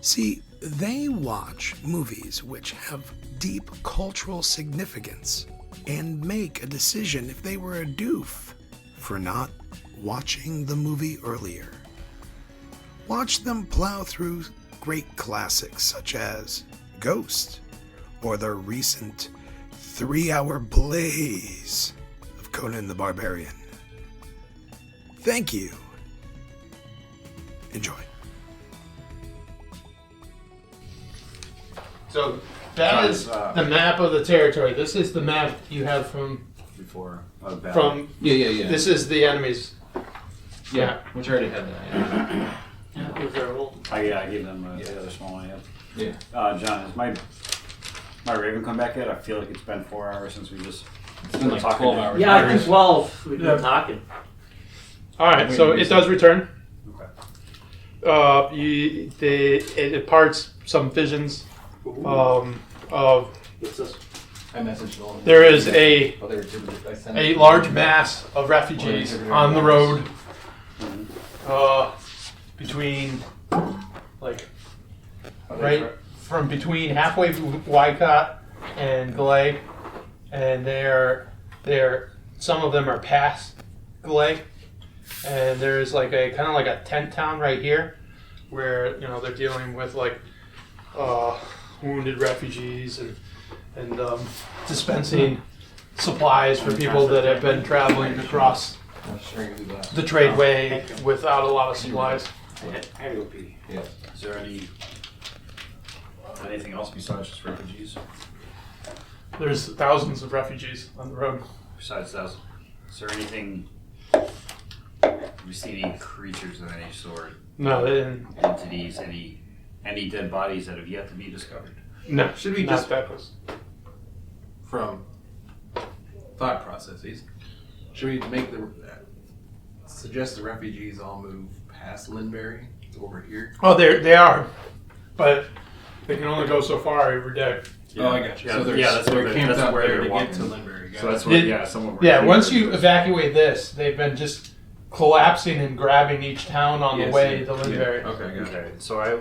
See, they watch movies which have deep cultural significance and make a decision if they were a doof for not watching the movie earlier. Watch them plow through great classics such as Ghost or the recent 3-hour blaze of Conan the Barbarian. Thank you. Enjoy. So that is the map of the territory. This is the map you have from Before battle. Yeah. This is the enemies. Yeah, which I already had that. Yeah. Yeah, was there a roll? I gave them the other small one I have. Yeah. John, has my Raven come back yet? I feel like it's been 4 hours since we just It's been like talking 12 to- hours. Yeah, I think 12. We've been talking. All right, so it does return. Okay. It imparts some visions of What's this? I messaged all of them. there is a Oh, they were good. I sent a it. large mass of refugees on the road between like right from between halfway through Wycott and Glay, and they're some of them are past Glay, and there's like a kind of like a tent town right here where they're dealing with like wounded refugees and dispensing supplies for people that have been traveling across I'm sharing with you that. the tradeway without a lot of supplies. I had to go pee. Yeah. Is there anything else besides just refugees? There's thousands of refugees on the road. Besides that, is there anything we see any creatures of any sort? No, they didn't. Entities, any dead bodies that have yet to be discovered? No. Should we not just, that close. from thought processes, should we suggest the refugees all move past Linbury over here? Oh, they are, but they can only go so far every day. Oh, I got you. So they're, that's they're where camped out where there they're to walking. get to Linbury. So that's Did- where, somewhere. Yeah, once you evacuate this, they've been just collapsing and grabbing each town on the way to Linbury. Okay, got it. Okay, so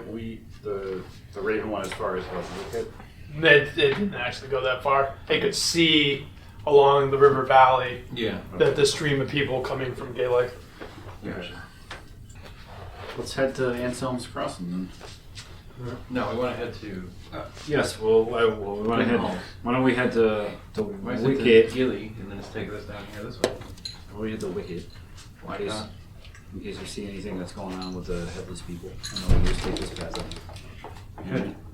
the Raven one as far as what? Wicked? They didn't actually go that far. They could see along the river valley Yeah. that the stream of people coming from Gay Lake. Gotcha. Let's head to Anselm's Crossing then. No, we want to head to. Yes, we want to head. Why don't we head to Why is Wicked? it to Gilly and then just take this down here this way? Why don't we head to Wicked? Why In case- not? In case we see anything that's going on with the headless people. And then we just take this path up.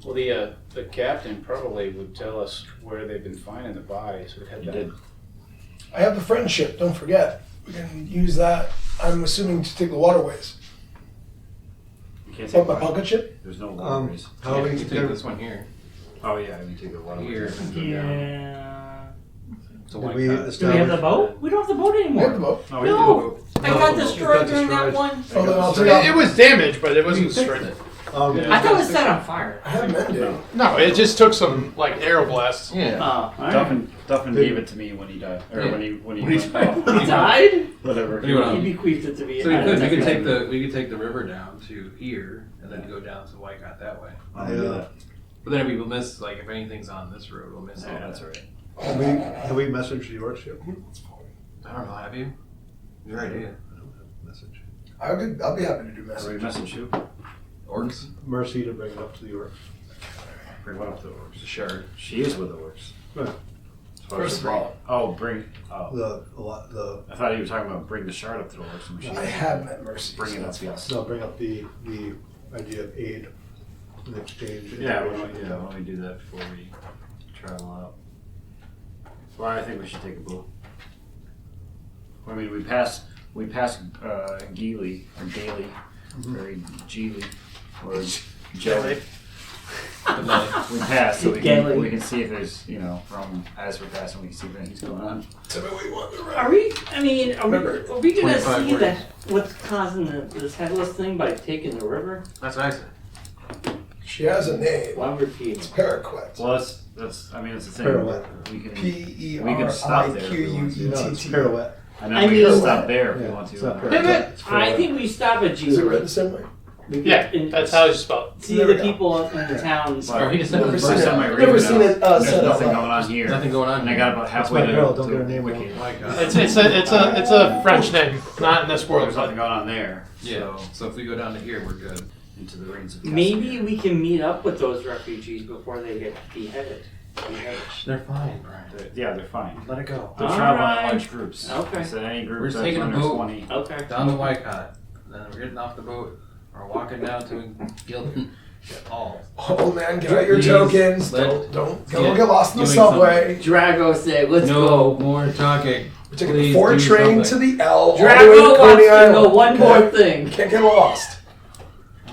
Well, the captain probably would tell us where they've been finding the bodies. We'd head You back. did. I have the friendship. Don't forget. We can use that. I'm assuming to take the waterways. You can't What, take my one. pocket ship? There's no waterways. How Yeah, we we can take this one here. Oh yeah, I mean take the waterways. Here. and go down. Yeah. It's a Did white we cut. Do we have the establish? boat? We don't have the boat We have the anymore. boat. No, we No. I got No, destroyed it got during that destroyed. one. Oh, then I'll take It out. was damaged, but it We wasn't can fix destroyed. it. I thought it was set on fire. I have mended. No, it just took some like arrow blasts. Yeah. Duffin gave it to me when he died, or Yeah. when he When he went died. off. He died? Whatever. Anyway, He bequeathed it to me. So we could That's take okay. we could take the river down to here and then go down to Wycott that way. I'll do that. But then we will miss if anything's on this road, we'll miss Yeah, all that's that. alright. Have we messaged the orc ship? I don't know. Have you? Your idea. I don't have a message. I'll be happy to do So we message. message you. Orcs. Mercy to bring it up to the orc. Bring what up to the orcs? The shard. She is with the orcs. Yeah. So I was like, oh, bring. Oh, The I thought you were talking about bring the shard up to the orcs. And she I have met Mercy. bring it so up. Yes. no, bring up the idea of aid in exchange. Yeah, why integration. don't we do that before we travel out? Well, I think we should take a boat. I mean, we passed Geely or Gailey, or Geely or Jelly. We passed, so we can see if there's from as we're passing, we can see if anything's going on. Tell me what you want. Are we? I mean, are we gonna 25 see words. that what's causing this headless thing by taking the river? That's what I said. She has a name. Well, I'm repeating. It's Paraquet. Well, that's I mean, it's the thing. Pirouette. We can P-E-R-I-Q-U-E-T-T. Pirouette. and then I we mean- can stop there if we Yeah, want it's not to. pirouette. It's I pirouette. think we stop at Is it written G. the same way? Yeah, that's how it's spelled. See There the we go. people in the towns. Well, He just said Never the seen first it. time. my Never radio seen now, it there's said out nothing loud. going on here. Nothing going on. And I got about halfway my to, girl, don't get her name Wicked. My God. It's a French name, not in this world. There's nothing going on there. Yeah. So if we go down to here, we're good. Into the reins of Maybe we can meet up with those refugees before they get beheaded. They're fine, Brian. Yeah, they're fine. Let it go. They're All traveling in right. large groups. Okay. So any group We're just that's taking a under boat. 20. Okay. Down to Wycott. Then we're getting off the boat. We're walking down to Gildan. All. Oh man, get out your Please, tokens. let- Don't get get lost in the doing subway. Drago said, "Let's No go." more talking. We're taking Please the 4 do train something. to the L. All the way Drago to wants Coney to Island. know one Okay? more thing. Can't get lost.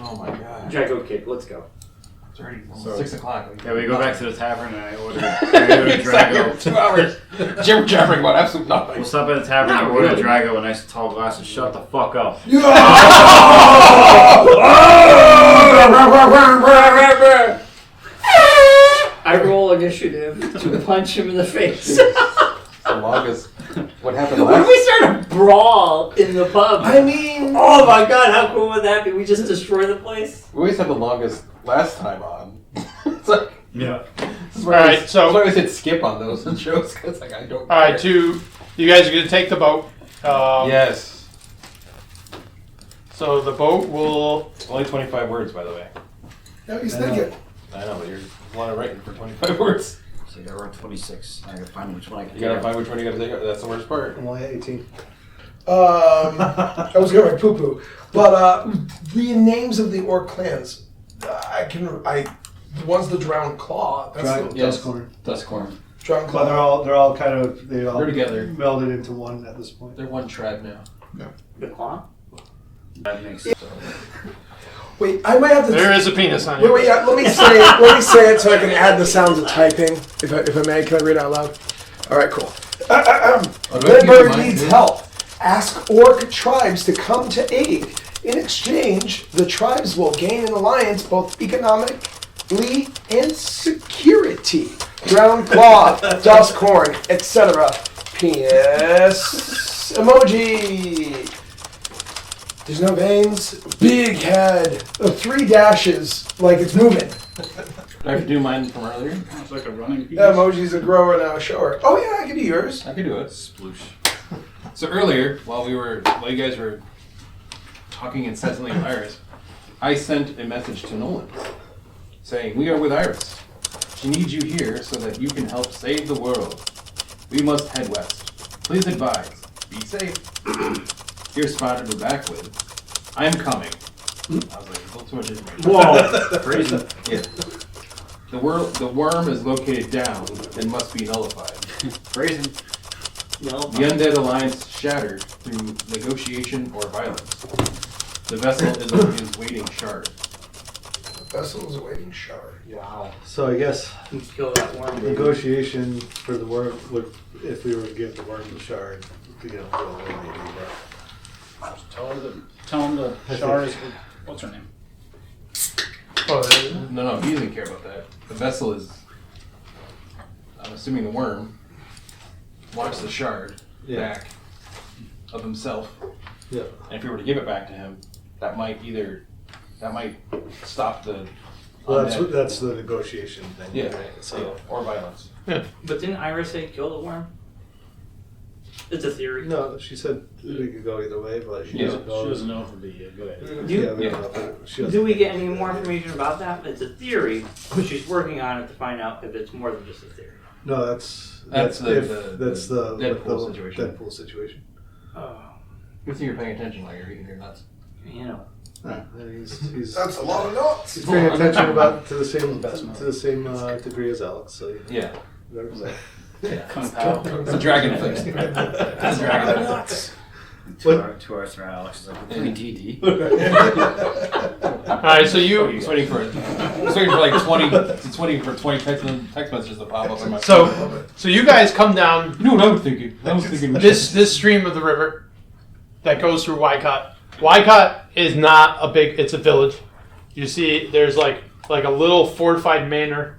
Oh my God. Drago kid, let's go. It's already So- 6 o'clock. Yeah, we go back to the tavern and I order Drago. 2 hours. Jabbering about absolute nothing. We'll stop at the tavern and Not order really. Drago a nice tall glass and shut the fuck up. I roll initiative to punch him in the face. The longest. What happened What if we start a brawl in the pub? I mean, Oh my god, how cool would that be? We just destroy the place? We always had the longest last time on. It's like. Yeah. Alright, That's why so we said skip on those shows because I don't. all right, you guys are gonna take the boat. Yes. So the boat will. Only 25 words, by the way. how he's thinking. I know, but you're a lot of writing for 25 words. So I gotta run 26. I gotta find which one I can You gotta get. find which one you gotta take out. That's the worst part. I'm only at 18. I was gonna write poo poo, but the names of the orc clans, the one's the Drowned Claw. That's Try the Yes. Dustcorn. Dustcorn. Drowned But Claw. they're all kind of they all They're together. melded into one at this point. They're one tribe now. The claw? That makes sense. Wait, I might have to. There is a penis on Wait, you. wait, yeah, let me say it so I can add the sounds of typing, if I may. Can I read it out loud? All right, cool. Redbird needs help. Ask orc tribes to come to aid. In exchange, the tribes will gain an alliance both economically and security. Ground cloth, duskhorn, etc. Penis emoji. There's no veins. Big head. 3 dashes, like it's moving. I have to do mine from earlier. It's like a running piece. That emoji's a grower now, a shower. Oh yeah, I can do yours. I can do it. Sploosh. So earlier, while you guys were talking incessantly with Iris, I sent a message to Nolan saying, "We are with Iris. She needs you here so that you can help save the world. We must head west. Please advise. Be safe." Here Spotted were back with, "I'm coming." I was like, a little too much information. Whoa! Crazy. Yeah. The worm is located down and must be nullified. Crazy. The Undead Alliance shattered through negotiation or violence. The vessel is waiting shard. The vessel is awaiting shard. Wow. So I guess Let's kill that worm. negotiation for the worm would, if we were to give the worm the shard, to get him to go away maybe, but Tell him the shard is, what's her name? Oh, No, he doesn't care about that. The vessel is, I'm assuming the worm wants the shard back of himself. yeah. And if we were to give it back to him, that might stop the Well, undead. that's the negotiation thing. Yeah, Right? so, So or violence. But didn't Iris say kill the worm? It's a theory. no, she said we could go either way, but she Yeah. doesn't know. She doesn't know if it'd be a good idea. Do- Yeah, we Yeah. don't know if it- she doesn't Do we think get it's any a good more idea. information about that? It's a theory, but she's working on it to find out if it's more than just a theory. No, that's That's the- if, the- that's the the Deadpool the situation. Deadpool situation. Oh, Good thing you're paying attention while you're eating your nuts. you know. He's That's a lot of knots. he's paying attention about to the same Best degree as Alex. So Yeah. whatever's that. Kung Pao. It's a dragon face. It's a dragon face. 2 hours from now, Alex is like, we're playing DD. all right, so you It's waiting for like 20 text messages to pop up on my so you guys come down You know what I was thinking? I was thinking this stream of the river that goes through Wycott. Wycott is not a big, it's a village. You see there's like a little fortified manor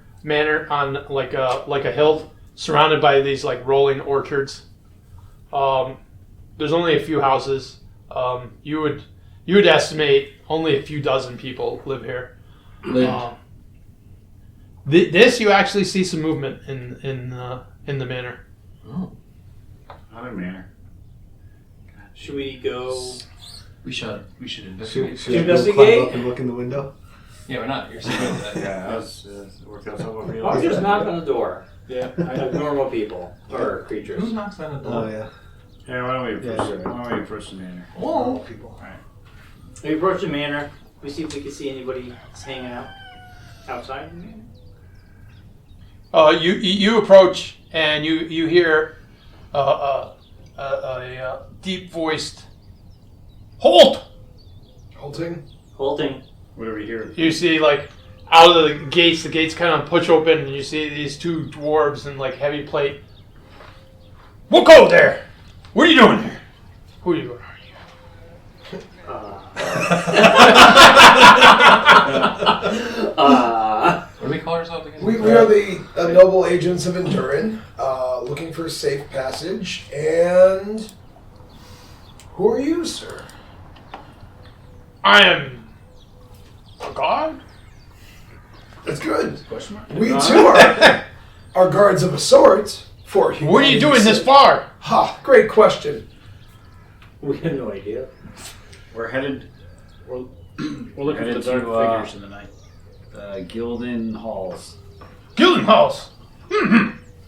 on like a hill surrounded by these like rolling orchards. There's only a few houses. You would estimate only a few dozen people live here. This you actually see some movement in the manor. Oh. Not a manner. Should we go? We should investigate. Should we go Investigate? climb up and look in the window? Yeah, we're not. You're saying that. Yeah, that was worked out so well for you. I'll just knock on the door. Yeah. Like normal people or creatures. Who knocks on the Oh door? yeah. Yeah, why don't we approach Yeah, it? Why don't we approach the manor? Whoa. People. We approach the manor. We see if we can see anybody hanging out outside the manor. You approach and you hear a deep voiced halt. Halting. Halting. What are we hearing? You see like out of the gates kind of push open and you see these 2 dwarves in like heavy plate. We'll go there. What are you doing here? Who are you? What do we call ourselves again? We are the noble agents of Endurrin, looking for safe passage. And who are you, sir? I am a god. That's good. Question mark? We too are guards of a sort for humanity's What are you doing this sake. far? Ha! Great question. We have no idea. We're headed We're looking for the Headed dark to, figures in the night. Gildan Halls. Gildenhalls.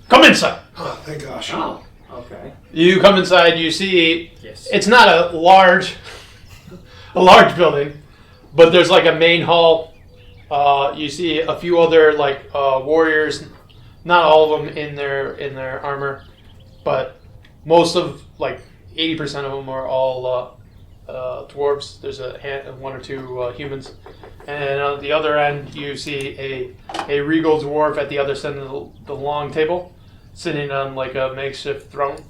Come inside. Oh, thank gosh. Oh, okay. You come inside. You see Yes. it's not a large building, but there's like a main hall. You see a few other like warriors, not all of them in their armor, but most of like 80% of them are all dwarves. There's one or two humans, and on the other end you see a regal dwarf at the other side of the long table, sitting on like a makeshift throne.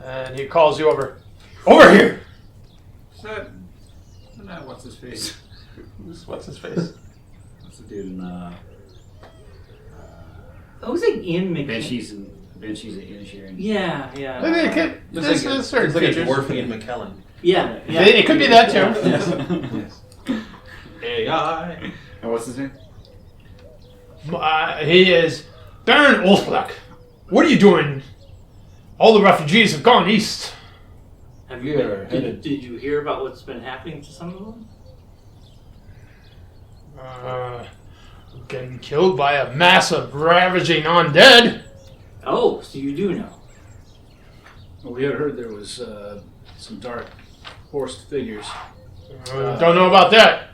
And he calls you over. Over here. Is that what's his face? What's his face? What's the dude in Oh, was it Ian McKellen? Banshees and Inisherin. Yeah. There's certain It's like a features. dwarf Ian McKellen. Yeah. It could be that too. Yes. AI. And what's his name? He is Baron Ulflek. What are you doing? All the refugees have gone east. Have you did you hear about what's been happening to some of them? Getting killed by a mass of ravaging undead. Oh, so you do know. Well, we had heard there was some dark horsed figures. Don't know about that,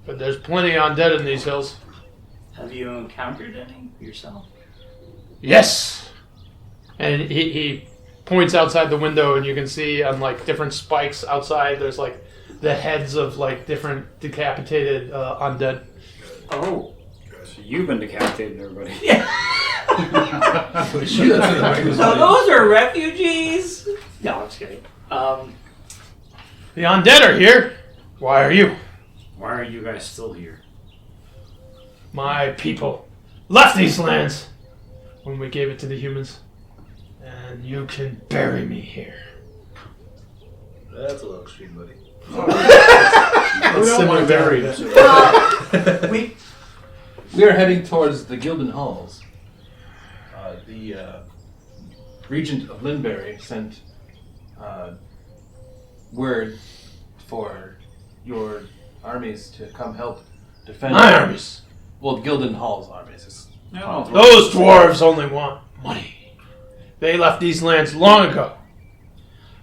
but there's plenty of undead in these hills. Have you encountered any yourself? Yes. And he points outside the window, and you can see on like different spikes outside. There's like the heads of like different decapitated undead. Oh. So you've been decapitating everybody. Yeah. So those are refugees? No, I'm just kidding. The undead are here. Why are you? Why are you guys still here? My people left these lands when we gave it to the humans. And you can bury me here. That's a little extreme, buddy. Similar buried. We are heading towards the Gildan Halls. The regent of Linbury sent word for your armies to come help defend. My armies. Well, Gildan Hall's armies. Those dwarves only want money. They left these lands long ago.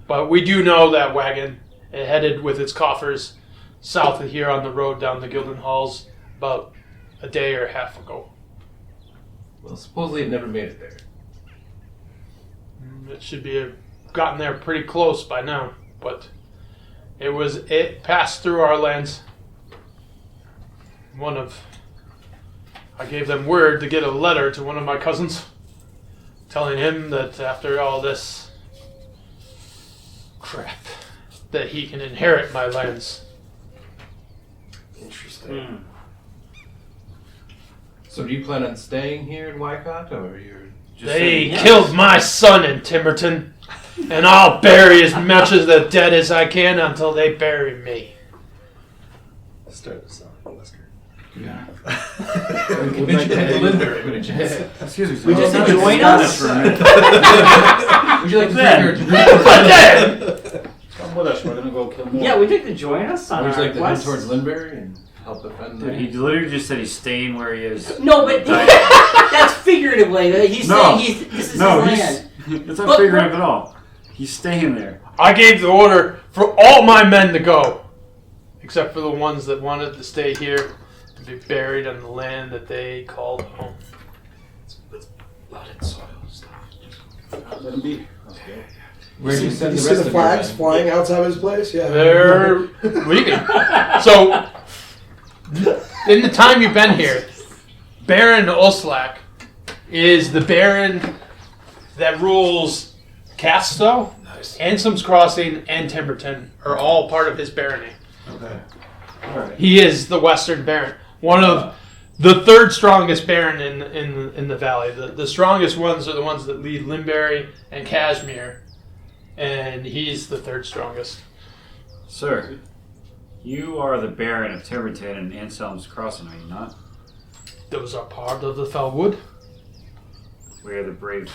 But we do know that wagon. It headed with its coffers south of here on the road down the Gildan Halls about a day or a half ago. Well, supposedly it never made it there. It should be gotten there pretty close by now, but it passed through our lands. I gave them word to get a letter to one of my cousins, telling him that after all this crap, that he can inherit my lands. Interesting. So do you plan on staying here in Wycott, or you're just They saying killed my son in Timberton, and I'll bury as much of the dead as I can until they bury me. Start to sound like Lester. Yeah. Convince you to head to Linbury, wouldn't you? Excuse me. We just I'll join not us? for a minute. Would you like to Then. take your Come with us. We're gonna go kill more. Yeah, would you like to join us on Would you our like to head quest? towards Linbury and help defend Dude, he literally just said he's staying where he is. No, but that's figuratively. He's No. saying this is No, his he's land. it's not But- figurative at all. He's staying there. I gave the order for all my men to go, except for the ones that wanted to stay here to be buried on the land that they called home. Blood and soil stuff. Let him be. Let's go. Where do you send You the see rest the of your flags men? flying outside his place? Yeah. They're leaving. So, in the time you've been here, Baron Ulflek is the Baron that rules Casto, Ansem's Crossing, and Timberton are all part of his barony. Okay. He is the Western Baron, one of the third strongest Baron in the valley. The strongest ones are the ones that lead Linbury and Kashmir, and he's the third strongest. Sir, you are the Baron of Timberton and Anselm's Crossing, are you not? Those are part of the Felwood. We are the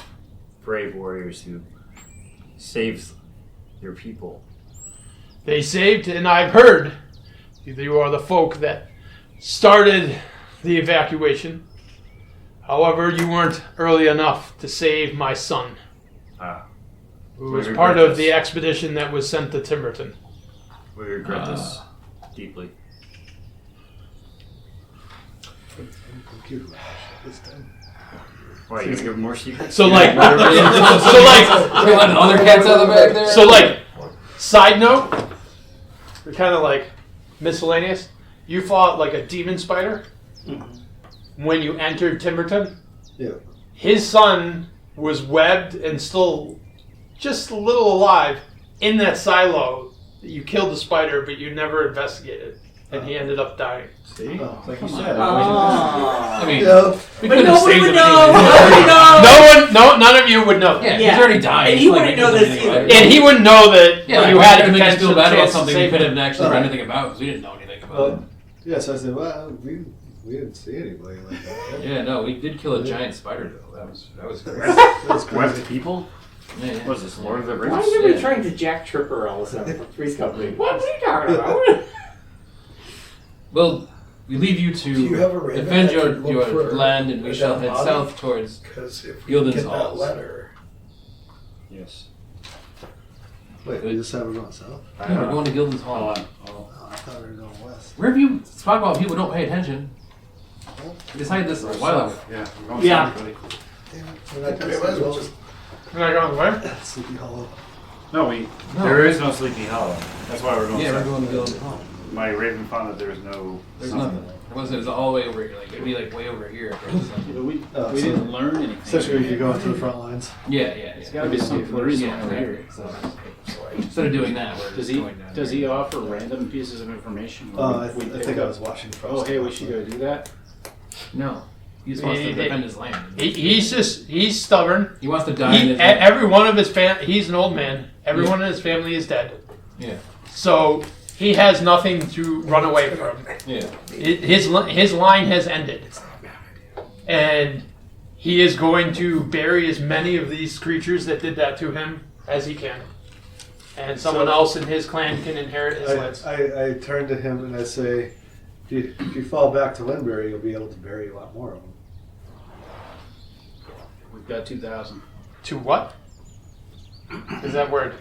brave warriors who saved your people. They saved, and I've heard you are the folk that started the evacuation. However, you weren't early enough to save my son, who was We part regret of this. the expedition that was sent to Timberton. We regret this deeply. Why, you gonna give more secrets? So like, Letting other cats out of the bag there? so like, Side note, they're kind of like miscellaneous. You fought like a demon spider when you entered Timberton. Yeah. His son was webbed and still just a little alive in that silo. You killed the spider, but you never investigated, and he ended up dying. See? Oh, Like you said. I mean, Yeah. we But couldn't have nobody saved would him know. anyway. Nobody knows. None of you would know. Yeah, Yeah. he's already died. And It's he not wouldn't like know we this did either. anything. And he wouldn't know that Yeah, you like, had to a make us feel potential bad about chance to something we save could him. have actually done anything about because we didn't know anything about it. Yes, I said, well, we didn't see anybody like that. Yeah, no, we did kill a giant spider though. That was great. That's Webbed crazy. people? Yeah, yeah. What is this, Lord of the Rings? Why are you Yeah. trying to Jack Tripper all of a sudden from Three's Company? What are you talking about? Well, we leave you Do you to have a raven defend that your, can look your for land, and we a shall dead head body? south towards. Because if we Gildan's get that Halls. letter, Yes. Wait, we just haven't gone south? Yeah, we're going to Gildan's Hall. Oh, I thought we were going west. Wherever you talk about people who don't pay attention. We decided this a while ago. Yeah, we're going Yeah. south, buddy. Damn it. We're not I mean, might as well just We're not going where? Sleepy Hollow. No, there is no Sleepy Hollow. That's why we're going Yeah, we're south. going to Gildan's Hall. My raven found that there's no There's something. nothing. It was all the way over here. Like it'd be like way over here. But we Oh, we so- didn't learn anything. Especially if you go into the front lines. Yeah. It's got to be something. There is Yeah, something right. here. So instead of doing that, we're Does just he going down does here. he offer random pieces of information? I We think pick I up- was watching first. Oh, hey, we should go do that. No. He just wants to defend his land. He's stubborn. He wants to die in his Every one of his he's an old man. Everyone in his family is dead. Yeah. So he has nothing to run away from. Yeah. His line has ended. And he is going to bury as many of these creatures that did that to him as he can. And someone else in his clan can inherit his lands. I turn to him and I say, if you fall back to Lindberry, you'll be able to bury a lot more of them. We've got 2,000. To what? Is that word?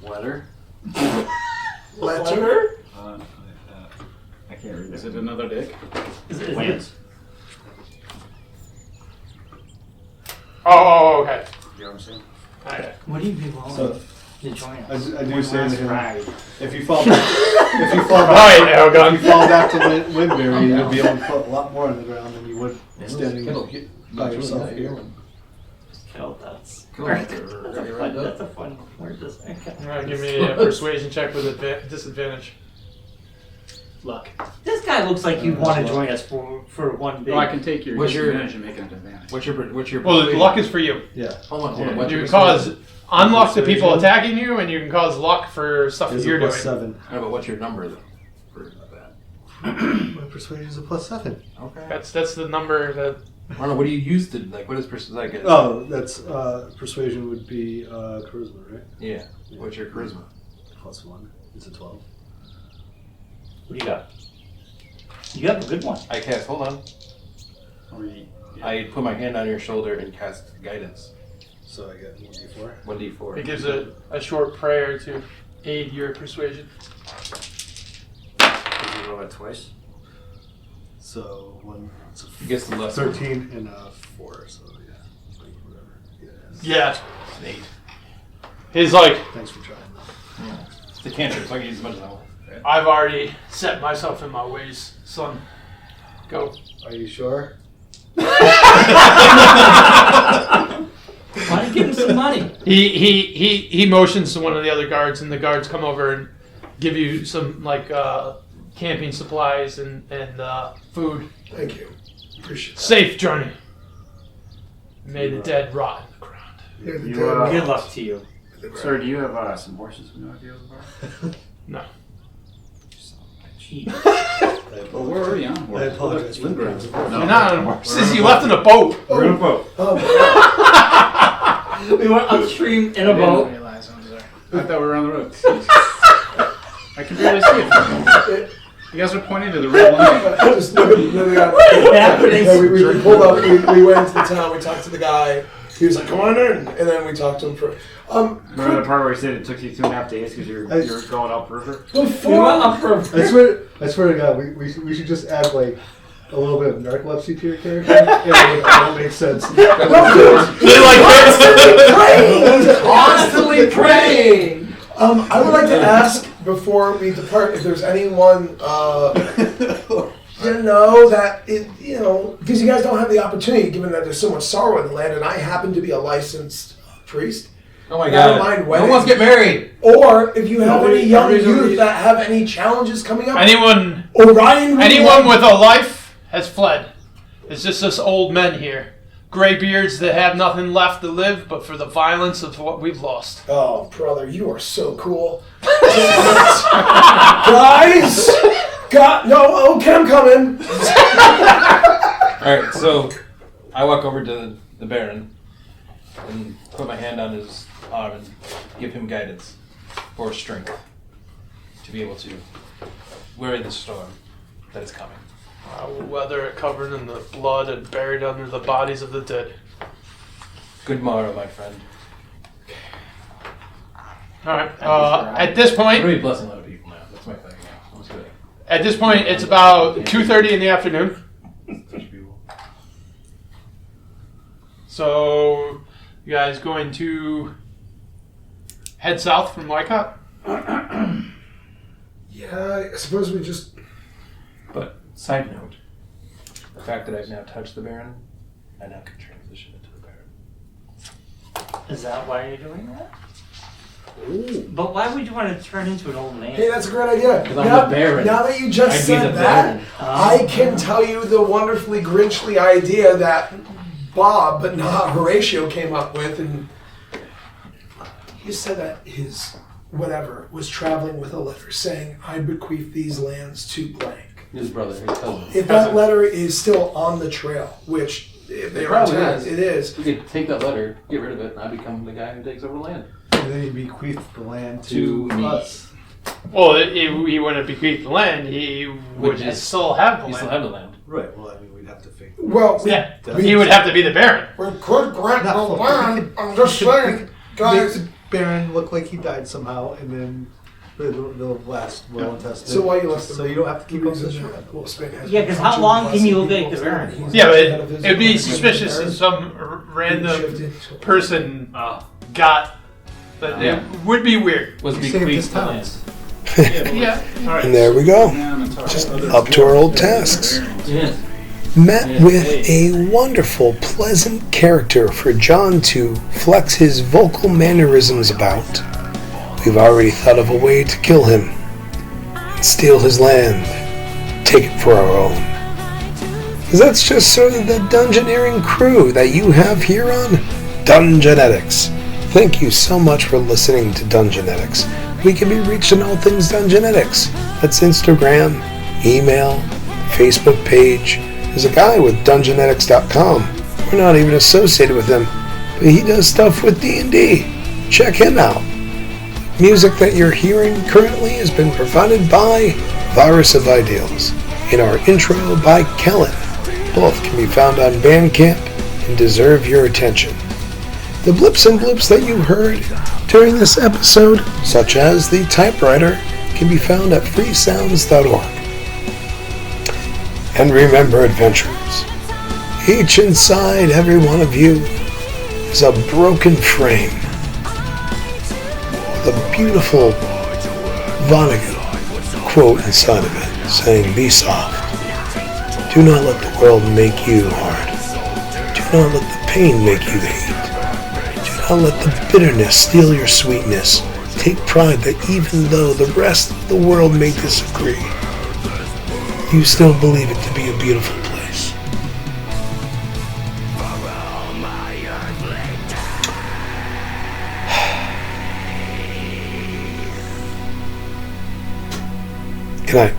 Letter? letter. I can't read Is it another dick? Lands. Oh, okay. You know what I'm saying? Okay. Would you be willing So to join I, us? I do One say to last him, ride. if you fall back, if you fall All back, right, Elgon. if you fall back to Lindberry, you'll be able to put a lot more on the ground than you would standing by yourself here. Kill, that's Kill, that's that's a fun. That's a fun word to say. All right, give me a persuasion check with disadvantage. Luck. This guy looks like you want to join us for one big. Oh, I can take your What's your- disadvantage and make it an advantage. What's your Well, the luck is for you. Yeah. Hold on. You What's can your cause unluck to people Persuasion. attacking you, and you can cause luck for stuff that It's you're a doing. plus 7. How about what's your number though? For that. My persuasion is a plus 7. Okay. That's the number that. I don't know. What do you use to like? What is like? Oh, that's persuasion would be charisma, right? Yeah. What's your charisma? Plus 1. It's a 12. What do you got? You have a good one. I cast. Hold on. I put my hand on your shoulder and cast guidance. So I get 1d4. 1d4. It gives a short prayer to aid your persuasion. Did you roll it twice? So it's a He gets the less 13 and a 4. So yeah, like whatever. Yeah. An 8. He's like, Thanks for trying. Yeah. It's the cantrip, so I can use as much as I want. I've already set myself in my ways, son. Go. Are you sure? Why don't you give him some money? He motions to one of the other guards, and the guards come over and give you some like camping supplies and food. Thank you. Appreciate that. Safe journey. May the dead rot in the ground. You're the You, dead Good luck to you. Sir, do you have some horses we might be able to borrow? No. Well, where are you on? I apologize for the crowds. You're not on a horse. You left in a boat. We're in a boat. We went upstream in a I boat. didn't realize I was there. I thought we were on the road. I can barely see it. You guys are pointing to the red line. Just nobody got happening? Yeah, we pulled up. We went into the town. We talked to the guy. He was like, "Come on in," and then we talked to him for. Remember the part where he said it took you 2.5 days because you're going upriver? We went up for. I swear to God, we should just act like a little bit of narcolepsy to your character. It all makes sense. Constantly praying. I would like to ask before we depart if there's anyone that because you guys don't have the opportunity, given that there's so much sorrow in the land, and I happen to be a licensed priest. Oh my God! Mind No one wants to get married. Or if you have any young youth that have any challenges coming up, Anyone Orion. with a life has fled. It's just us old men here. Gray beards that have nothing left to live but for the violence of what we've lost. Oh, brother, you are so cool. Guys! Okay, I'm coming. Alright, so I walk over to the Baron and put my hand on his arm and give him guidance for strength to be able to weather the storm that is coming. I will weather it covered in the blood and buried under the bodies of the dead. Good morrow, my friend. Alright, at this I'm point, going to be blessing a lot of people now. That's my thing now. Let's do it. At this point, it's about 2:30 in the afternoon. Touch people. So, you guys going to head south from Wycott? Yeah, I suppose we just... But, side note, the fact that I've now touched the Baron, I now can transition into the Baron. Is that why you're doing that? Ooh. But why would you want to turn into an old man? Hey, that's a great idea. Because I'm the Baron. Now that you just I'd be said the that, Baron. I can tell you the wonderfully Grinchly idea that Bob, but not Horatio, came up with. And he said that his whatever was traveling with a letter saying, I bequeath these lands to blank. His brother, his cousin. If that letter is still on the trail, which if they are probably intact, is. it is. We could take that letter, get rid of it, and I become the guy who takes over the land. And then you bequeath the land To me. us. Well, he wouldn't bequeath the land. He would still have the You land. still have the land. Right, well, I mean, we'd have to figure. Well, Yeah, he would have to be the Baron. we could grant the Not full- land. I'm just saying, Make guys. the Baron look like he died somehow, and then the last well tested. So why you left So you don't have to keep up this shit. Yeah, because how long can you look like the Baron? Yeah, but it would be suspicious if some random person got. But Yeah. it would be weird. Was You saved his bequeathed the land. talents. Yeah. And there we go. Just up to our old tasks. Yes. Met with a wonderful, pleasant character for John to flex his vocal mannerisms about. We've already thought of a way to kill him and steal his land, take it for our own. 'Cause that's just sort of the dungeoneering crew that you have here on Dungeonetics. Thank you so much for listening to Dungeonetics. We can be reached on all things Dungeonetics. That's Instagram, email, Facebook page. There's a guy with Dungeonetics.com. We're not even associated with him, but he does stuff with D&D. Check him out. Music that you're hearing currently has been provided by Virus of Ideals, and our intro by Kellen. Both can be found on Bandcamp and deserve your attention. The blips and bloops that you heard during this episode, such as the typewriter, can be found at freesounds.org. And remember, adventurers, each inside every one of you is a broken frame with a beautiful Vonnegut quote inside of it saying, "Be soft. Do not let the world make you hard. Do not let the pain make you hate. Do not let the bitterness steal your sweetness. Take pride that even though the rest of the world may disagree, you still believe it to be a beautiful place." Good night.